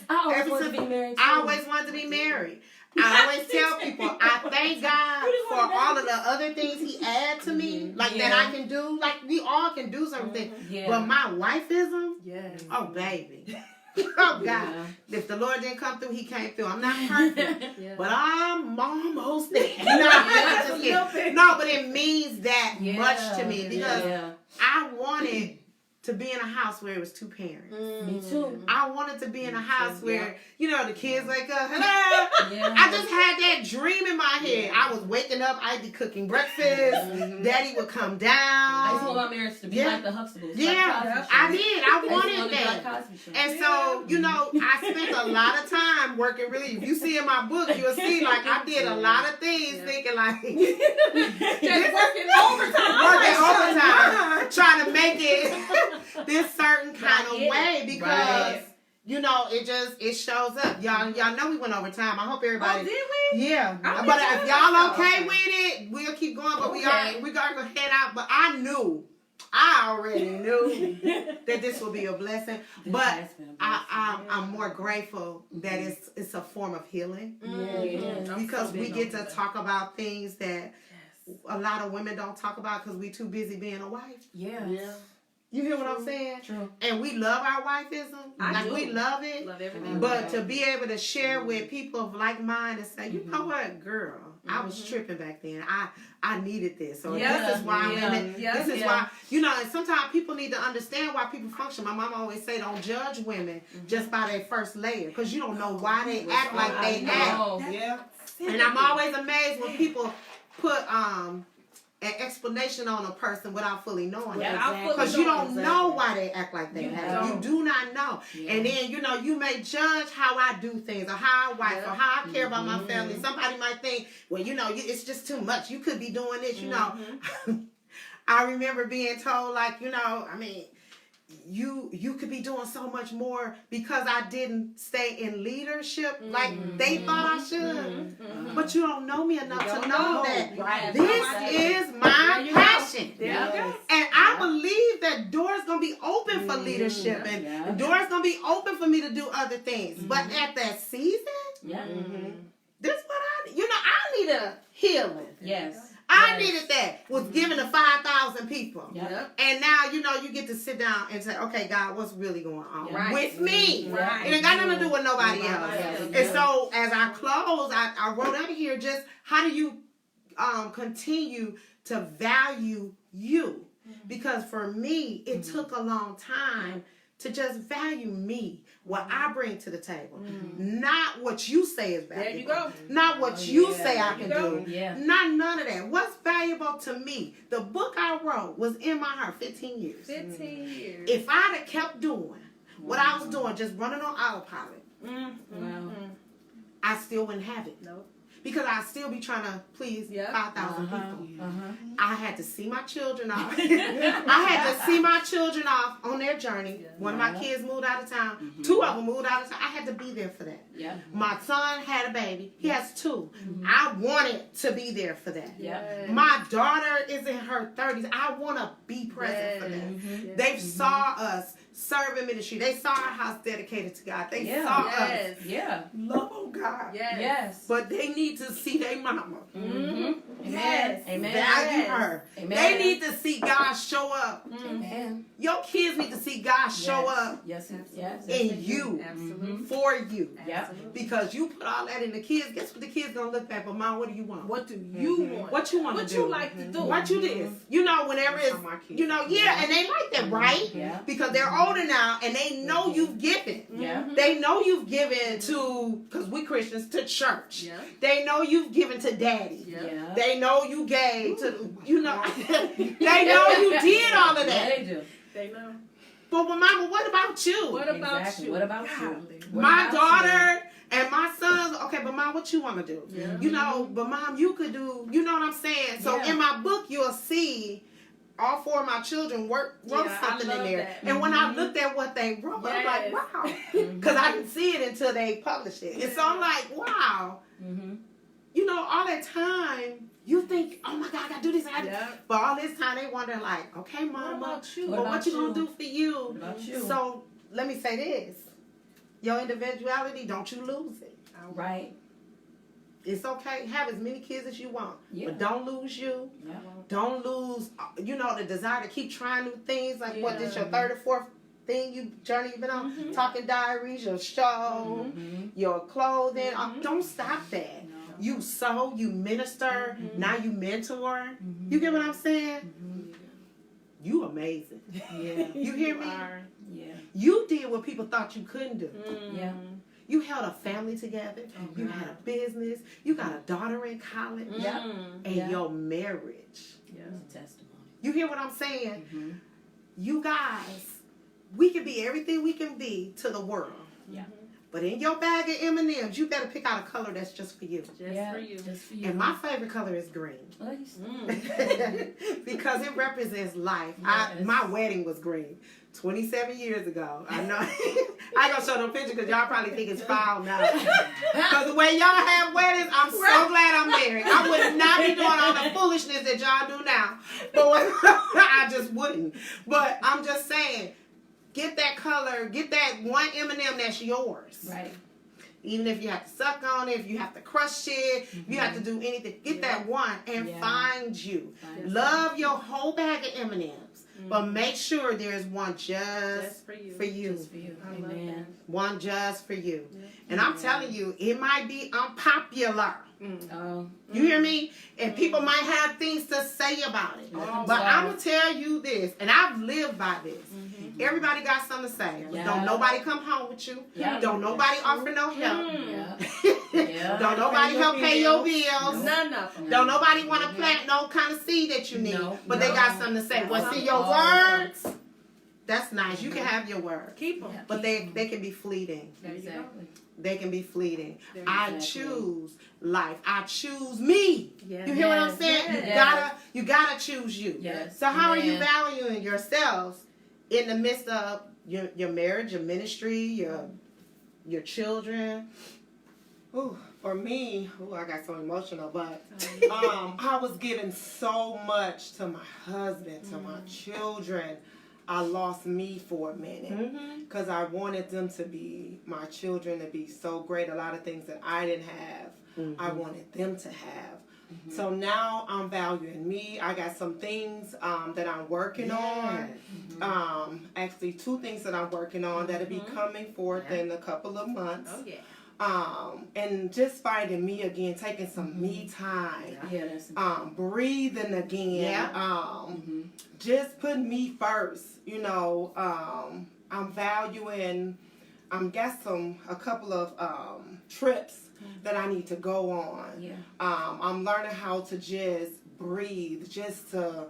always ever wanted since- to be married, too. I always wanted to be married. I always tell people I thank God You didn't for want to all marry of the other things He add to me, like that Yeah. I can do. Like we all can do something. Yeah. But my wifeism, Yes. oh baby, oh God! Yeah. If the Lord didn't come through, He came through. I'm not perfect. Yeah. But I'm almost there. Yeah, Just a little kidding. bit. No, but it means that Yeah. much to me because Yeah. I wanted to be in a house where it was two parents. Me too. I wanted to be in a house where, you know, the kids wake up, hello. Yeah. I just had that dream in my head. I was waking up, I'd be cooking breakfast. Daddy would come I just want down. my marriage to be Yeah. like the Huxtables. Yeah, like Cosby I Show. did. I I just wanted wanted to be like that. Cosby Show. And so, you know, I spent a lot of time working really. If you see in my book, you'll see like I did a lot of things thinking like Just working overtime. working overtime, trying to make it this certain kind of Right. way because Right. it shows up. Y'all know we went over time. I hope everybody. Oh, did we? Yeah, I but didn't if know y'all that. okay with it, we'll keep going. But we Okay. gotta go head out. But I already knew that this would be a blessing. This But has been a blessing. I'm more grateful that it's a form of healing Yeah. because we big get on to that. talk about things that a lot of women don't talk about because we too busy being a wife. Yeah. You hear what I'm saying? True. And we love our wifeism. I do. We love it. Love everything. But to be able to share with people of like mind and say, you know what, girl, I was tripping back then. I needed this. So this is why I'm in it. This is why, and sometimes people need to understand why people function. My mom always say, don't judge women just by their first layer because you don't know why they act like they act. Yeah. And I'm always amazed when people put an explanation on a person without fully knowing it. Because you don't know why they act like they act. You do not know. Yeah. And then, you may judge how I do things or how I wife or how I care about my family. Somebody might think, well, it's just too much. You could be doing this, I remember being told, you could be doing so much more because I didn't stay in leadership like they thought I should. But you don't know me enough to know that this is my passion. Yes. And I believe that doors going to be open for leadership and doors going to be open for me to do other things. But at that season, Yeah. this is what I need a healing. Yes. I needed that. Was given to 5,000 people. Yep. And now, you get to sit down and say, okay, God, what's really going on Right. with me? Right. It ain't got nothing to do with nobody else. else. And so as I close, I wrote out here just how do you continue to value you? Because for me, it took a long time to just value me, what I bring to the table. Not what you say is valuable. There you go. Not what you say I can do. Yeah. Not none of that. What's valuable to me? The book I wrote was in my heart 15 years. 15 years. If I'd have kept doing what I was doing, just running on autopilot, Wow. I still wouldn't have it. Nope. Because I'd still be trying to please 5,000 people. I had to see my children off. I had to see my children off on their journey. One of my kids moved out of town. 2 of them moved out of town. I had to be there for that. Yeah. My son had a baby. He has 2. I wanted to be there for that. Yeah. My daughter is in her 30s. I want to be present for that. They saw us serve in ministry. They saw our house dedicated to God. They saw us Yeah. love on God. Yes. But they need to see their mama. Amen. Amen. Value her. Amen. They need to see God show up. Amen. Your kids need to see God show up Yes. Yes. in you, Absolutely. for you. Yep. Because you put all that in the kids. Guess what the kids gonna look back? But mom, what do you want? What do you want? What you want to What do? you like to do? What you this? Whenever That's it's, how my kids and they like that, right? Yeah. Because they're older now and they know you've given. Yeah. They know you've given to, because we Christians, to church. Yeah. They know you've given to daddy. Yeah. They know you gave to, they know you did all of Yeah, that. they do. They know. But mama, what about you? What about Exactly. you? What about you? What My about daughter and my sons, okay, but mom, what you want to do? Yeah. But mom, you could do, you know what I'm saying? So Yeah. in my book, you'll see all 4 of my children wrote Yeah, I something in love there. that. And when I looked at what they wrote, I'm like, wow. Because I didn't see it until they published it. And so I'm like, wow. All that time, you think, oh my God, I gotta do this. But all this time, they wondering like, okay, mama, What about you? but what you gonna do for you? What about you? So let me say this. Your individuality, don't you lose it. Right. It's okay. Have as many kids as you want. Yeah. But don't lose you. Yeah. Don't lose, the desire to keep trying new things. Like what, this your 3rd or 4th thing you've been on? Talking diaries, your show, your clothing. Don't stop that. No. You sew, you minister, now you mentor. You get what I'm saying? You amazing. Yeah. You hear me? Yeah. You did what people thought you couldn't do. Yeah. You held a family together. You had a business. You got a daughter in college. Yeah. And your marriage. It's a testimony. You hear what I'm saying? You guys, we can be everything we can be to the world. Yeah. But in your bag of M&Ms, you better pick out a color that's just for you. Just for you. Just for you. And my favorite color is green. Nice. Because it represents life. Yes. My wedding was green. 27 years ago. I know. I ain't gonna show no picture because y'all probably think it's foul now. Because the way y'all have weddings, I'm so glad I'm married. I would not be doing all the foolishness that y'all do now. But I just wouldn't. But I'm just saying, get that color, get that one M&M that's yours. Right. Even if you have to suck on it, if you have to crush it, if you have to do anything, get that one and find you. Love your whole bag of M&Ms. But make sure there's one just for you. Just for you. Amen. One just for you. And I'm telling you, it might be unpopular. Oh. You hear me? And people might have things to say about it. But I'm going to tell you this, and I've lived by this. Everybody got something to say. Yeah. Don't nobody come home with you. Yeah. Don't nobody offer no help. Yeah. Don't nobody help pay your bills. None of them. Don't nobody want to plant no kind of seed that you need. But they got something to say. Well, see, your Oh. words, that's nice. You can have your word. Keep them. But they can be fleeting. Exactly. They can be fleeting. Exactly. I choose life. I choose me. Yes. You hear what I'm saying? Yes. You gotta choose you. Yes. So how are you Amen. valuing yourselves in the midst of your marriage, your ministry, your children? Ooh, for me, I got so emotional, but I was giving so much to my husband, to my children. I lost me for a minute because I wanted them to be, my children to be so great. A lot of things that I didn't have, I wanted them to have. So now I'm valuing me. I got some things that I'm working on. Actually, 2 things that I'm working on that'll be coming forth in a couple of months. Oh, yeah. And just finding me again, taking some me time. Yeah, that's Breathing again. Just putting me first. You know, I'm valuing. Got a couple of trips that I need to go on. Yeah. I'm learning how to just breathe, just to.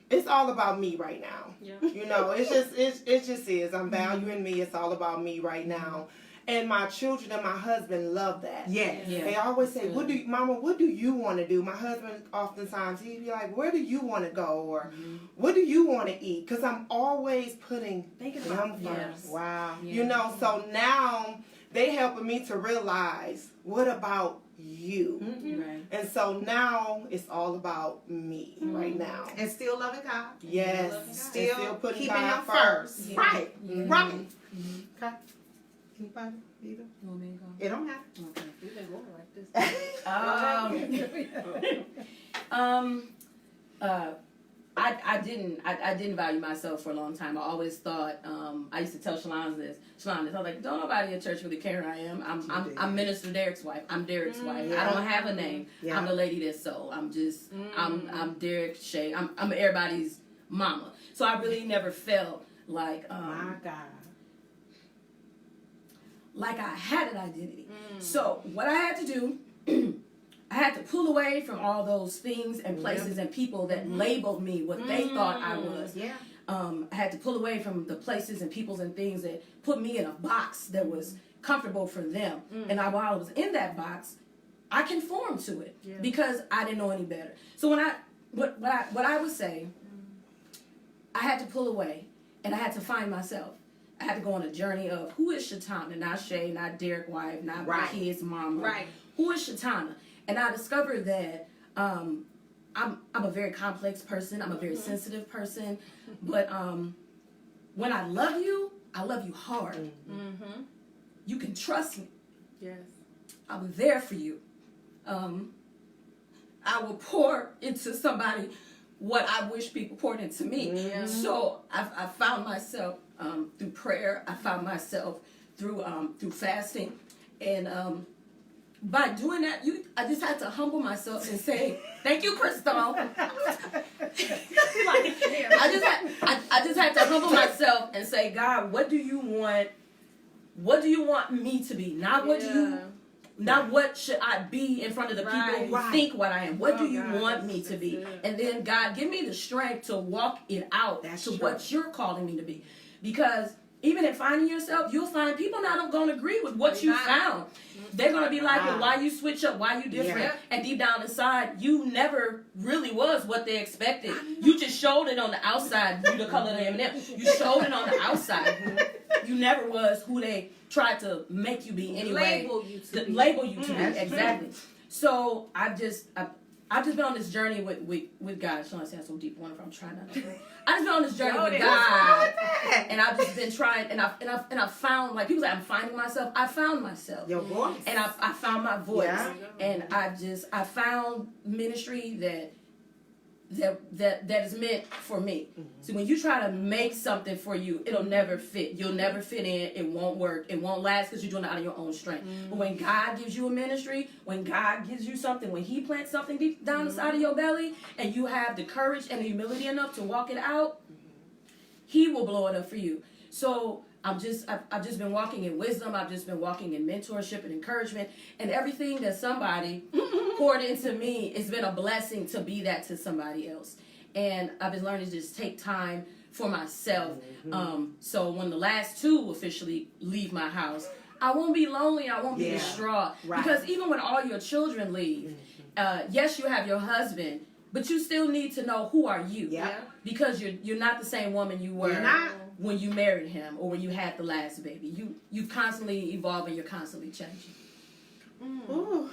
It's all about me right now. Yeah. You know, it just is. I'm valuing me. It's all about me right now. And my children and my husband love that. Yes. Yeah. They always say, Mama, what do you want to do? My husband oftentimes, he'd be like, where do you want to go? Or what do you want to eat? Because I'm always putting them first. Yes. Wow. Yeah. You know, so now they helping me to realize, what about you? Right. And so now it's all about me right now. And still loving God. Yes. Still, And putting keeping God Him first. Yeah. Right. Yeah. Right. Okay. Anybody? Either? You want me to go? It don't matter. Okay. We've been going like this. I didn't value myself for a long time. I always thought, I used to tell Shelon this. I was like, don't nobody at church really care who I am. I'm Minister Derek's wife. I'm Derek's wife. I don't have a name. Yeah. I'm the lady that's sold. I'm just, I'm Derek Shay. I'm everybody's mama. So I really never felt like, My God. like I had an identity. So what I had to do, I had to pull away from all those things and places and people that labeled me what they thought I was. Yeah. I had to pull away from the places and peoples and things that put me in a box that was comfortable for them. And while I was in that box, I conformed to it because I didn't know any better. So what I would say, I had to pull away and I had to find myself. I had to go on a journey of who is Shatana, not Shay, not Derek wife, not my kid's mama. Right. Who is Shatana? And I discovered that I'm a very complex person. I'm a very sensitive person. But when I love you hard. You can trust me. Yes. I'm there for you. I will pour into somebody what I wish people poured into me. So I found myself through prayer. I found myself through fasting, and by doing that, I just had to humble myself and say, "Thank you, Crystal." I just had to humble myself and say, "God, what do you want? What do you want me to be? Not what Not what should I be in front of the people who think what I am. What do you want me to be? And then, God, give me the strength to walk it out to what you're calling me to be. Because even in finding yourself, you'll find people not going to agree with what you Not. found. They're going to be like, Wow. well, why you switch up? Why you different? Yeah. And deep down inside, you never really was what they expected. You just showed it on the outside. You the color of the M&M. You showed it on the outside. You never was who they tried to make you be anyway. Label you to be. Label you to be, That's exactly. So I've just been on this journey with God. Shelon sounds so deep. I wonder if I'm trying not to. I've just been on this journey with What's God. wrong with that? And I've just been trying, and I've found, like people say, I'm finding myself. I found myself, Your voice. and I found my voice, Yeah. and I found ministry that is meant for me. So when you try to make something for you, it'll never fit. You'll never fit in. It won't work. It won't last because you're doing it out of your own strength. But when God gives you a ministry, when God gives you something, when He plants something deep down inside of your belly, and you have the courage and the humility enough to walk it out, He will blow it up for you. So I've just been walking in wisdom. I've just been walking in mentorship and encouragement, and everything that somebody poured into me, it's been a blessing to be that to somebody else. And I've been learning to just take time for myself. So when the last two officially leave my house, I won't be lonely. I won't be Yeah. distraught. Right. Because even when all your children leave, yes, you have your husband, but you still need to know who are you. Yeah. Because you're not the same woman you were You're not. when you married him or when you had the last baby. You constantly evolving. You're constantly changing. Ooh.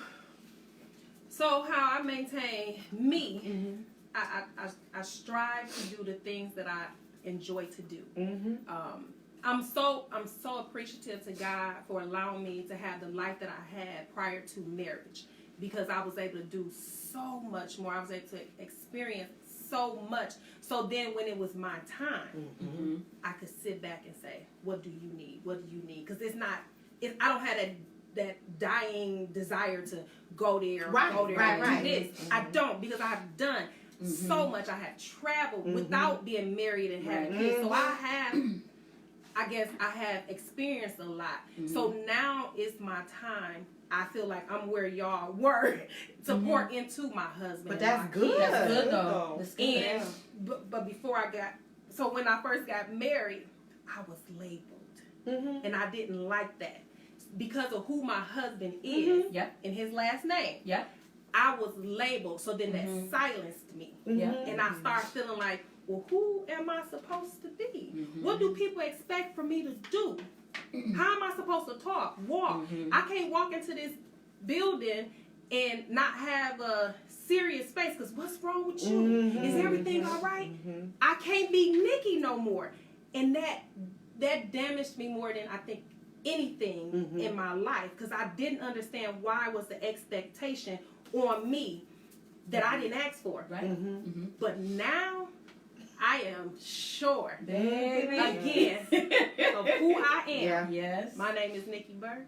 So how I maintain me, I strive to do the things that I enjoy to do. I'm so appreciative to God for allowing me to have the life that I had prior to marriage, because I was able to do so much more. I was able to experience so much. So then when it was my time, I could sit back and say, what do you need? What do you need? Because I don't have that dying desire to go there, go there, and do this. I don't, because I've done so much. I have traveled without being married and having kids. So I guess I have experienced a lot. So now is my time. I feel like I'm where y'all were to pour into my husband. But and that's my good. kids. That's good though. That's good. And but before when I first got married, I was labeled, and I didn't like that because of who my husband is and his last name. Yeah. I was labeled, so then that silenced me, and I started feeling like, well, who am I supposed to be? What do people expect for me to do? How am I supposed to talk, walk? I can't walk into this building and not have a serious face, because what's wrong with you? Is everything all right? I can't be Nikki no more. And that damaged me more than I think anything in my life, because I didn't understand why was the expectation on me that I didn't ask for. Right. But now I am sure, Baby. again, of who I am. Yeah. Yes. My name is Nikki Bird.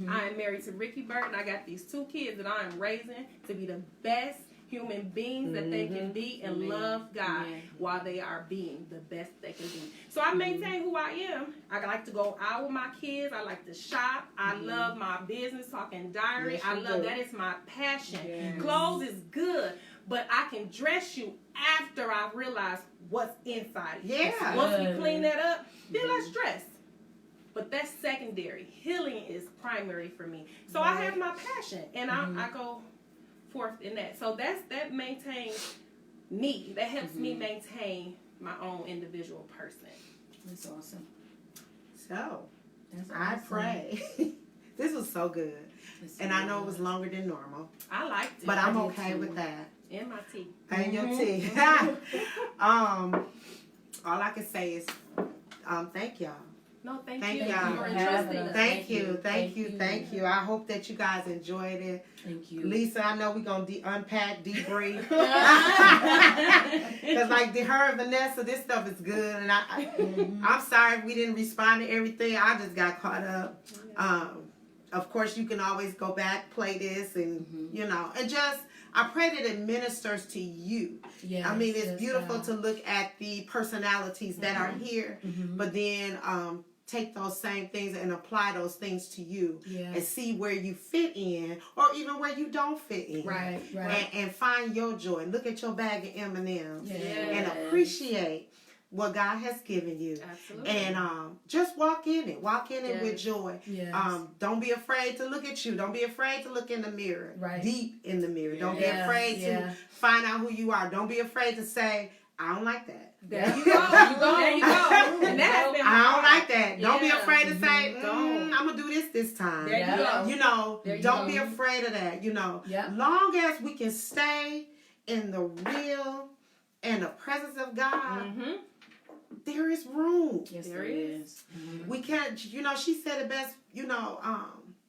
I am married to Ricky Bird, and I got these 2 kids that I am raising to be the best human beings that they can be and love God while they are being the best they can be. So I maintain who I am. I like to go out with my kids. I like to shop. I love my business, talking diary. Yes, I you love do. that. It's my passion. Yes. Clothes is good, but I can dress you after I realize what's inside. Yeah. Once we clean that up, then let's dress. But that's secondary. Healing is primary for me. So I have my passion, and I go forth in that. So that maintains me. That helps me maintain my own individual person. That's awesome. So, That's I awesome. pray. This was so good. That's And I know it good. was longer than normal. I liked it. But I'm did okay too. with that. in my tea. And your tea. All I can say is thank y'all. No, thank Thank you y'all. for Having entrusting us. us. Thank you. Thank you. I hope that you guys enjoyed it. Thank you. Lisa, I know we're going to unpack, debrief. Because like her and Vanessa, this stuff is good. And I'm sorry if we didn't respond to everything. I just got caught up. Of course, you can always go back, play this, and, and just, I pray that it ministers to you. Yes, I mean, it's yes, beautiful God. to look at the personalities that are here, but then take those same things and apply those things to you and see where you fit in or even where you don't fit in. Right. And find your joy. Look at your bag of M&Ms Yes. and appreciate what God has given you. Absolutely. And just walk in it. Walk in it with joy. Yes. Don't be afraid to look at you. Don't be afraid to look in the mirror. Right. Deep in the mirror. Don't be Yeah. afraid Yeah. to find out who you are. Don't be afraid to say, I don't like that. There you go. There you go. There you go. And that has been I don't hard. like that. Don't be Yeah. afraid to say, Don't. I'm going to do this time. There you go. You know, There you don't go. be afraid of that. You know, Yep. long as we can stay in the real and the presence of God, Mm-hmm. there is room. Yes, There there is. is. Mhm. We can't, you know, she said it best, you know,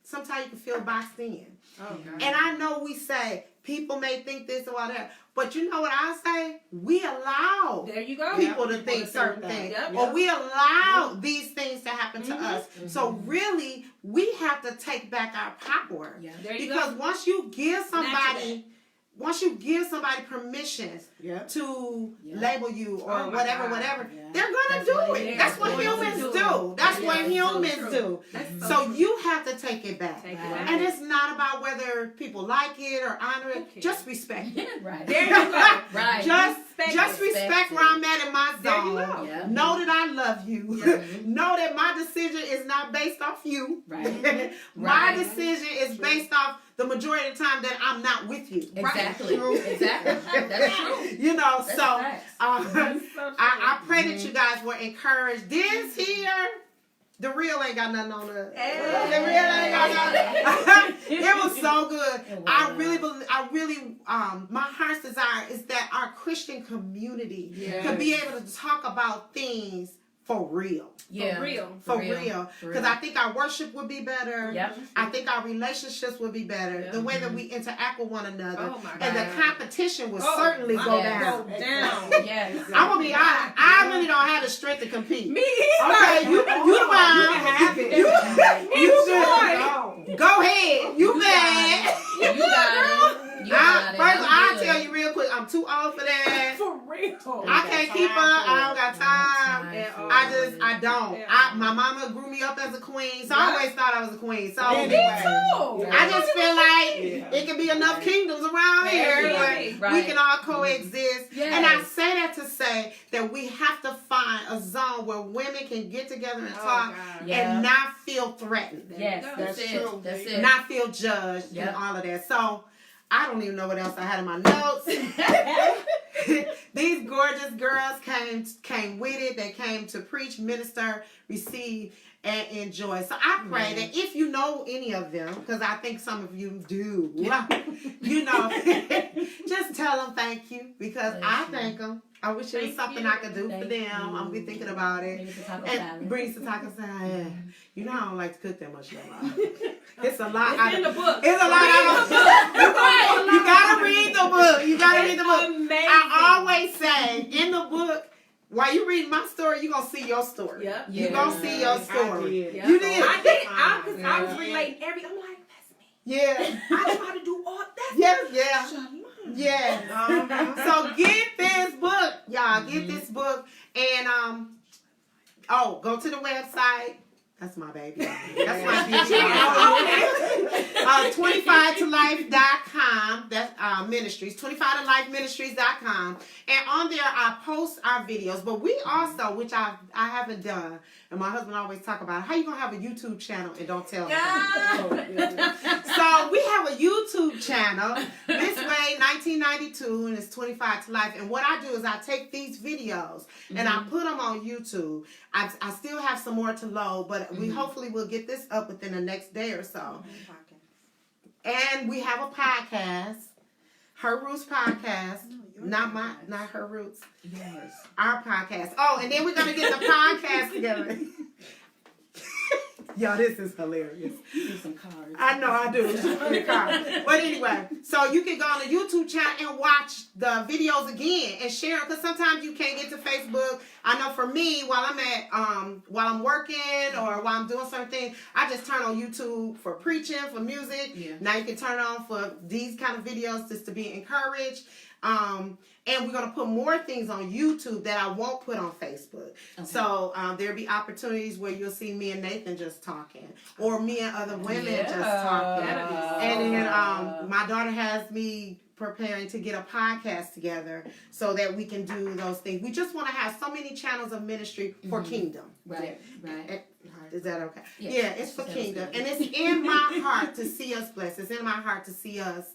sometimes you can feel boxed in. Oh, God. And I know we say, people may think this or whatever, but you know what I say? We allow There you go. people to people think to certain think things. that. Or we allow these things to happen to us. So really, we have to take back our power. Yeah. There you Because go. once you give Snatch somebody permission Yeah. to Yeah. label you or Oh my whatever, God. whatever, Yeah. they're gonna That's do what it. it is. That's what They're going to humans do do. it. That's Yeah, what that's so humans true. do. That's So true. you have to take it back. Take it Right. back. And it's not about whether people like it or honor it. Okay. Just respect it. Right. There you go. Right. Just respect where I'm at in my There you zone. go. Yeah. Know that I love you. Yeah. Know that my decision is not based off you. Right. My Right. decision is based off the majority of the time that I'm not with you. Exactly. Exactly. That's true. You know, That's so facts. That's so true. I pray that you guys were encouraged. This here, the real ain't got nothing on it. Hey. The real ain't got nothing. It was so good. It was. I really, my heart's desire is that our Christian community Yes. could be able to talk about things for real. Yeah. For real. For real. For Because I think our worship would be better. Yep. I think our relationships would be better. Yeah. The way that we interact with one another. Oh, my And the God. competition would Oh, certainly my go God. down. Go down. Yes. I'm gonna be honest. I really don't have the strength to compete. Me either. Okay, you the one. You can have it. You boy. should. Go ahead. You bad. You got it. You got it. First, I'll I'm good. tell you real quick. I'm too old for that. For real. I can't keep up. I don't got time. At all. I don't. Yeah. My mama grew me up as a queen, so I Yeah. always thought I was a queen. So Anyway. too. I just feel like it can be enough kingdoms around here Yeah. where we Right. can all coexist. Yes. And I say that to say that we have to find a zone where women can get together and Oh, talk God. Yeah. and not feel threatened, Yes, There you go. that's That's it. true. That's it. not feel judged, Yep. and all of that. So I don't even know what else I had in my notes. These gorgeous girls came with it. They came to preach, minister, receive, and enjoy. So I pray that if you know any of them, because I think some of you do, you know, just tell them thank you, because I thank them. I wish it was Thank something you. I could do for Thank them. you. I'm be thinking about it. Maybe it's a taco And salad. bring some taco salad. Yeah. You know I don't like to cook that much. It's a lot. It's in the book. It's a lot. You gotta read the book. You gotta read the book. Amazing. I always say in the book, while you read my story, you're gonna see your story. Yep. You're gonna see your story. did. You did. I did. I was relating every. I'm like, that's me. Yeah. I try to do all that. Yes. Yeah. Shalom. Yeah. So get this book, y'all. Get this book, and go to the website. That's my baby. That's my baby. 25tolife.com. That's ministries. 25tolifeministries.com. And on there, I post our videos. But we also, which I haven't done, and my husband always talk about, how you gonna have a YouTube channel and don't tell them? So we have a YouTube channel, This Way 1992, and it's 25 to Life. And what I do is I take these videos and I put them on YouTube. I still have some more to load, but we hopefully will get this up within the next day or so. And we have a podcast, Her Roots Podcast. Not Her Roots. Yours. Our podcast. Oh, and then we're gonna get the podcast together. Yo, this is hilarious. Do some cards. I know I do. But anyway, so you can go on the YouTube channel and watch the videos again and share them, because sometimes you can't get to Facebook. I know for me, while I'm working or while I'm doing something, I just turn on YouTube for preaching, for music. Yeah. Now you can turn on for these kind of videos just to be encouraged. And we're going to put more things on YouTube that I won't put on Facebook. Okay. So there'll be opportunities where you'll see me and Nathan just talking, or me and other women just talking. And then my daughter has me preparing to get a podcast together so that we can do those things. We just want to have so many channels of ministry for kingdom. Right. Is that okay? Yes. Yeah, it's for kingdom. And it's in my heart to see us blessed. It's in my heart to see us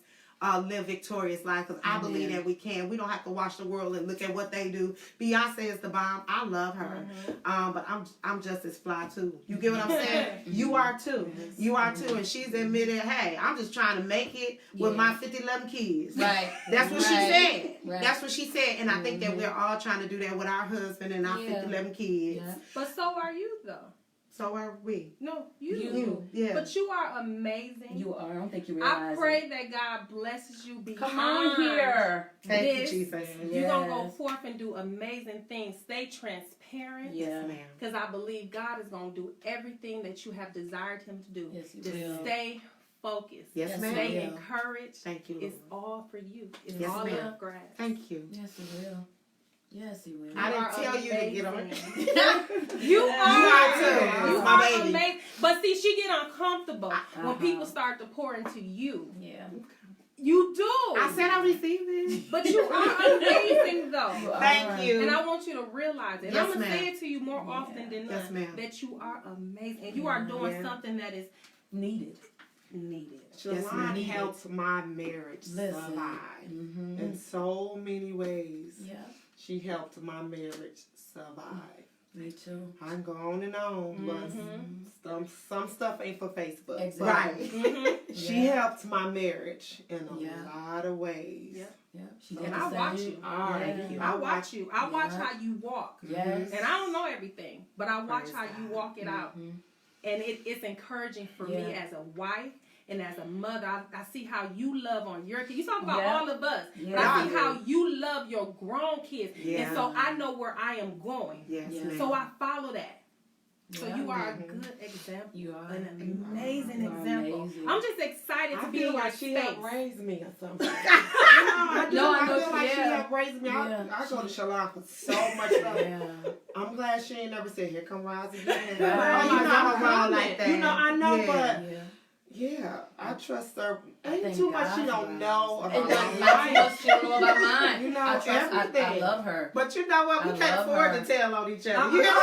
live victorious life, because I believe that we can. We don't have to watch the world and look at what they do. Beyonce is the bomb. I love her. But I'm just as fly too. You get what I'm saying? You are too. You are too. And she's admitted, hey, I'm just trying to make it with my 11 kids. Right. That's what she said. Right. That's what she said. And I think that we're all trying to do that with our husband and our 11 kids. Yeah. But so are you, though. So are we. No, you. You. Yeah. But you are amazing. You are. I don't think you realize I pray that God blesses you beyond. Come on here. Thank this. you, Jesus. You're going to go forth and do amazing things. Stay transparent. Yeah. Ma'am. Because I believe God is going to do everything that you have desired Him to do. Yes, He Just will. stay focused. Yes, ma'am. Stay Yeah. encouraged. Thank you, Lord. It's all for you. It's Yes, all ma'am. up grass. Thank you. Yes, He will. Yes, He will. I You didn't are tell you to get on amazing. it. You are too. You My are baby. amazing. But see, she get uncomfortable when people start to pour into you. Yeah. You do. I said I received it. But you are amazing, though. Thank you. And I want you to realize it. And Yes, I'm going to ma'am. say it to you more often than not. Yes, ma'am. That you are amazing. And you are doing something that is Needed. needed. Yes, ma'am. Shelon helped my marriage Listen. survive Mm-hmm. in so many ways. Yeah. She helped my marriage survive. Me too. I can go on and on, but some stuff ain't for Facebook. Exactly. Right. She helped my marriage in a Yeah. lot of ways. Yeah. Yeah. She did And the I same. watch you. Yeah. I watch you. I watch Yeah. how you walk. Yes. And I don't know everything, but I watch Praise how you God. walk it out. Mhm. And it's encouraging for me Yeah. as a wife and as a mother. I see how you love on your kids. You talk about Yeah. all of us. Yeah. But I see how you love your grown kids. Yeah. And so I know where I am going. Yes, Yeah. ma'am. So I follow that. So Yeah. you are a good example. You are. An amazing You are example. amazing. I'm just excited to I be feel in your like she space. helped raise me or something. I do. No, I I know feel like she yeah. helped raise me. Yeah. I go to Shelon for so much stuff. Yeah. I'm glad she ain't never said, "Here come Rise again." Well, Right. you know I'm I'm wrong coming. like that. You know, I know, Yeah. but Yeah. yeah, I trust her. Thank Ain't too much God she for don't Rise. know And about not my too life. much she don't know about mine. You know, I trust. I everything. love her. But you know what? We I can't love afford her. to tell on each other. Uh-uh. You know?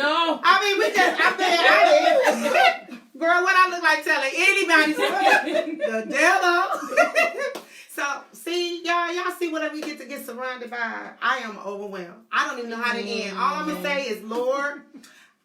No. I mean, we just, I mean, girl, what I look like telling anybody? The devil. So, see, y'all see what we get surrounded by. I am overwhelmed. I don't even know how to end. All I'm going to say is, Lord,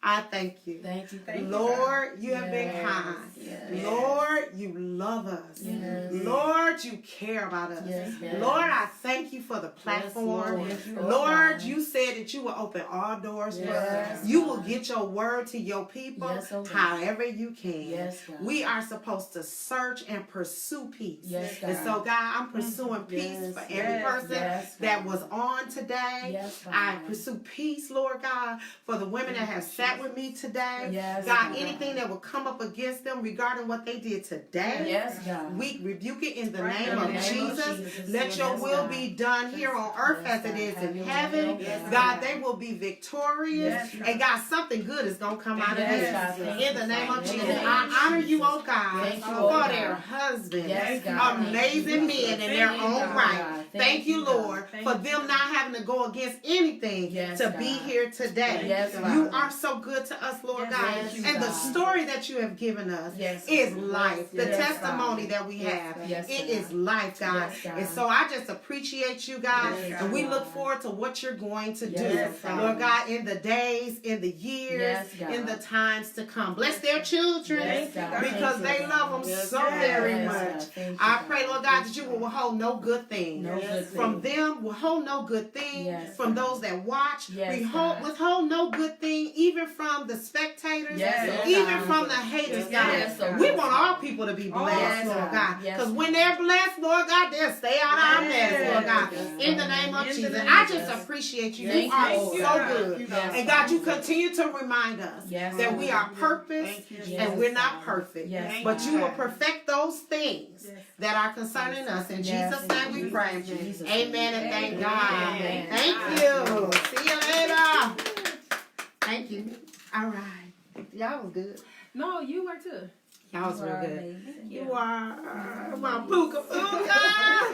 I thank you. Thank you. Lord, you have been Yes. kind. Yes. Lord, you love us. Yes. Lord, you care about us. Yes, yes. Lord, I thank you for the platform. Lord. Yes, Lord, you said that you will open all doors for Yes, us. You God. will get your word to your people Yes, oh God. however you can. Yes, God. We are supposed to search and pursue peace. Yes, God. And so, God, I'm pursuing peace Yes, for every yes, person yes, that God. was on today. Yes, God. I pursue peace, Lord God, for the women that have sat with me today. Yes, God, God. anything that will come up against them regarding what they did today. Yes, God. We rebuke it in the Right name in the of name of Jesus. Jesus. Let your Yes, will God. be done here on earth Yes, as it God. is Have in your heaven. will, Yes, God, they will be victorious. Yes, And God, something good is going to come out of Yes, this. God. Thank In the you, name of Father. In Jesus. the name I of honor you, Jesus. oh God, Thank you, for oh God. their husbands. Yes, God. Amazing men in their Thank you, own God. right. Thank you, God. Lord, Thank for you, them God. not having to go against anything Yes, to God. be here today. Yes, You God. are so good to us, Lord Yes, God. thank you, And the God. story that you have given us Yes, is God. life. The Yes, testimony God. that we Yes, have, God. Yes, it God. is life, God. Yes, God. And so I just appreciate you, God. Yes, And we God. look forward to what you're going to do, Yes, God. Lord God, in the days, in the years, Yes, God. in the times to come. Bless their children Yes, God. because Thank they you, love God. them Yes, so God. very Yes, much. God. Thank you, I God. pray, Lord God, that you will withhold no good thing. No good From thing. them, withhold no good thing. Yes, From God. those that watch, Yes, withhold, God. withhold no good thing, even from the spectators, Yes, even God. from the haters, Yes, God. yes, God. We want all people to be blessed, yes, Lord God. God. Yes, Because God. when they're blessed, Lord God, they'll stay out of our Yes, mess, Lord God. yes, In the God. name of In the Jesus. name I of just Jesus. appreciate you. Thank You are you, so Lord. good. Yes, And God, you God. continue to remind us Yes, that God. we are purposed Thank you, Yes, and we're not God. perfect. Yes, But you will God. perfect those things Yes. that are concerning us. In Yes, Jesus' name we in pray. Jesus' Amen and thank Amen. God. Amen. Thank you. See you later. Thank you. All right. Y'all was good. No, you were too. Y'all was real good. Amazing. You are my puka puka.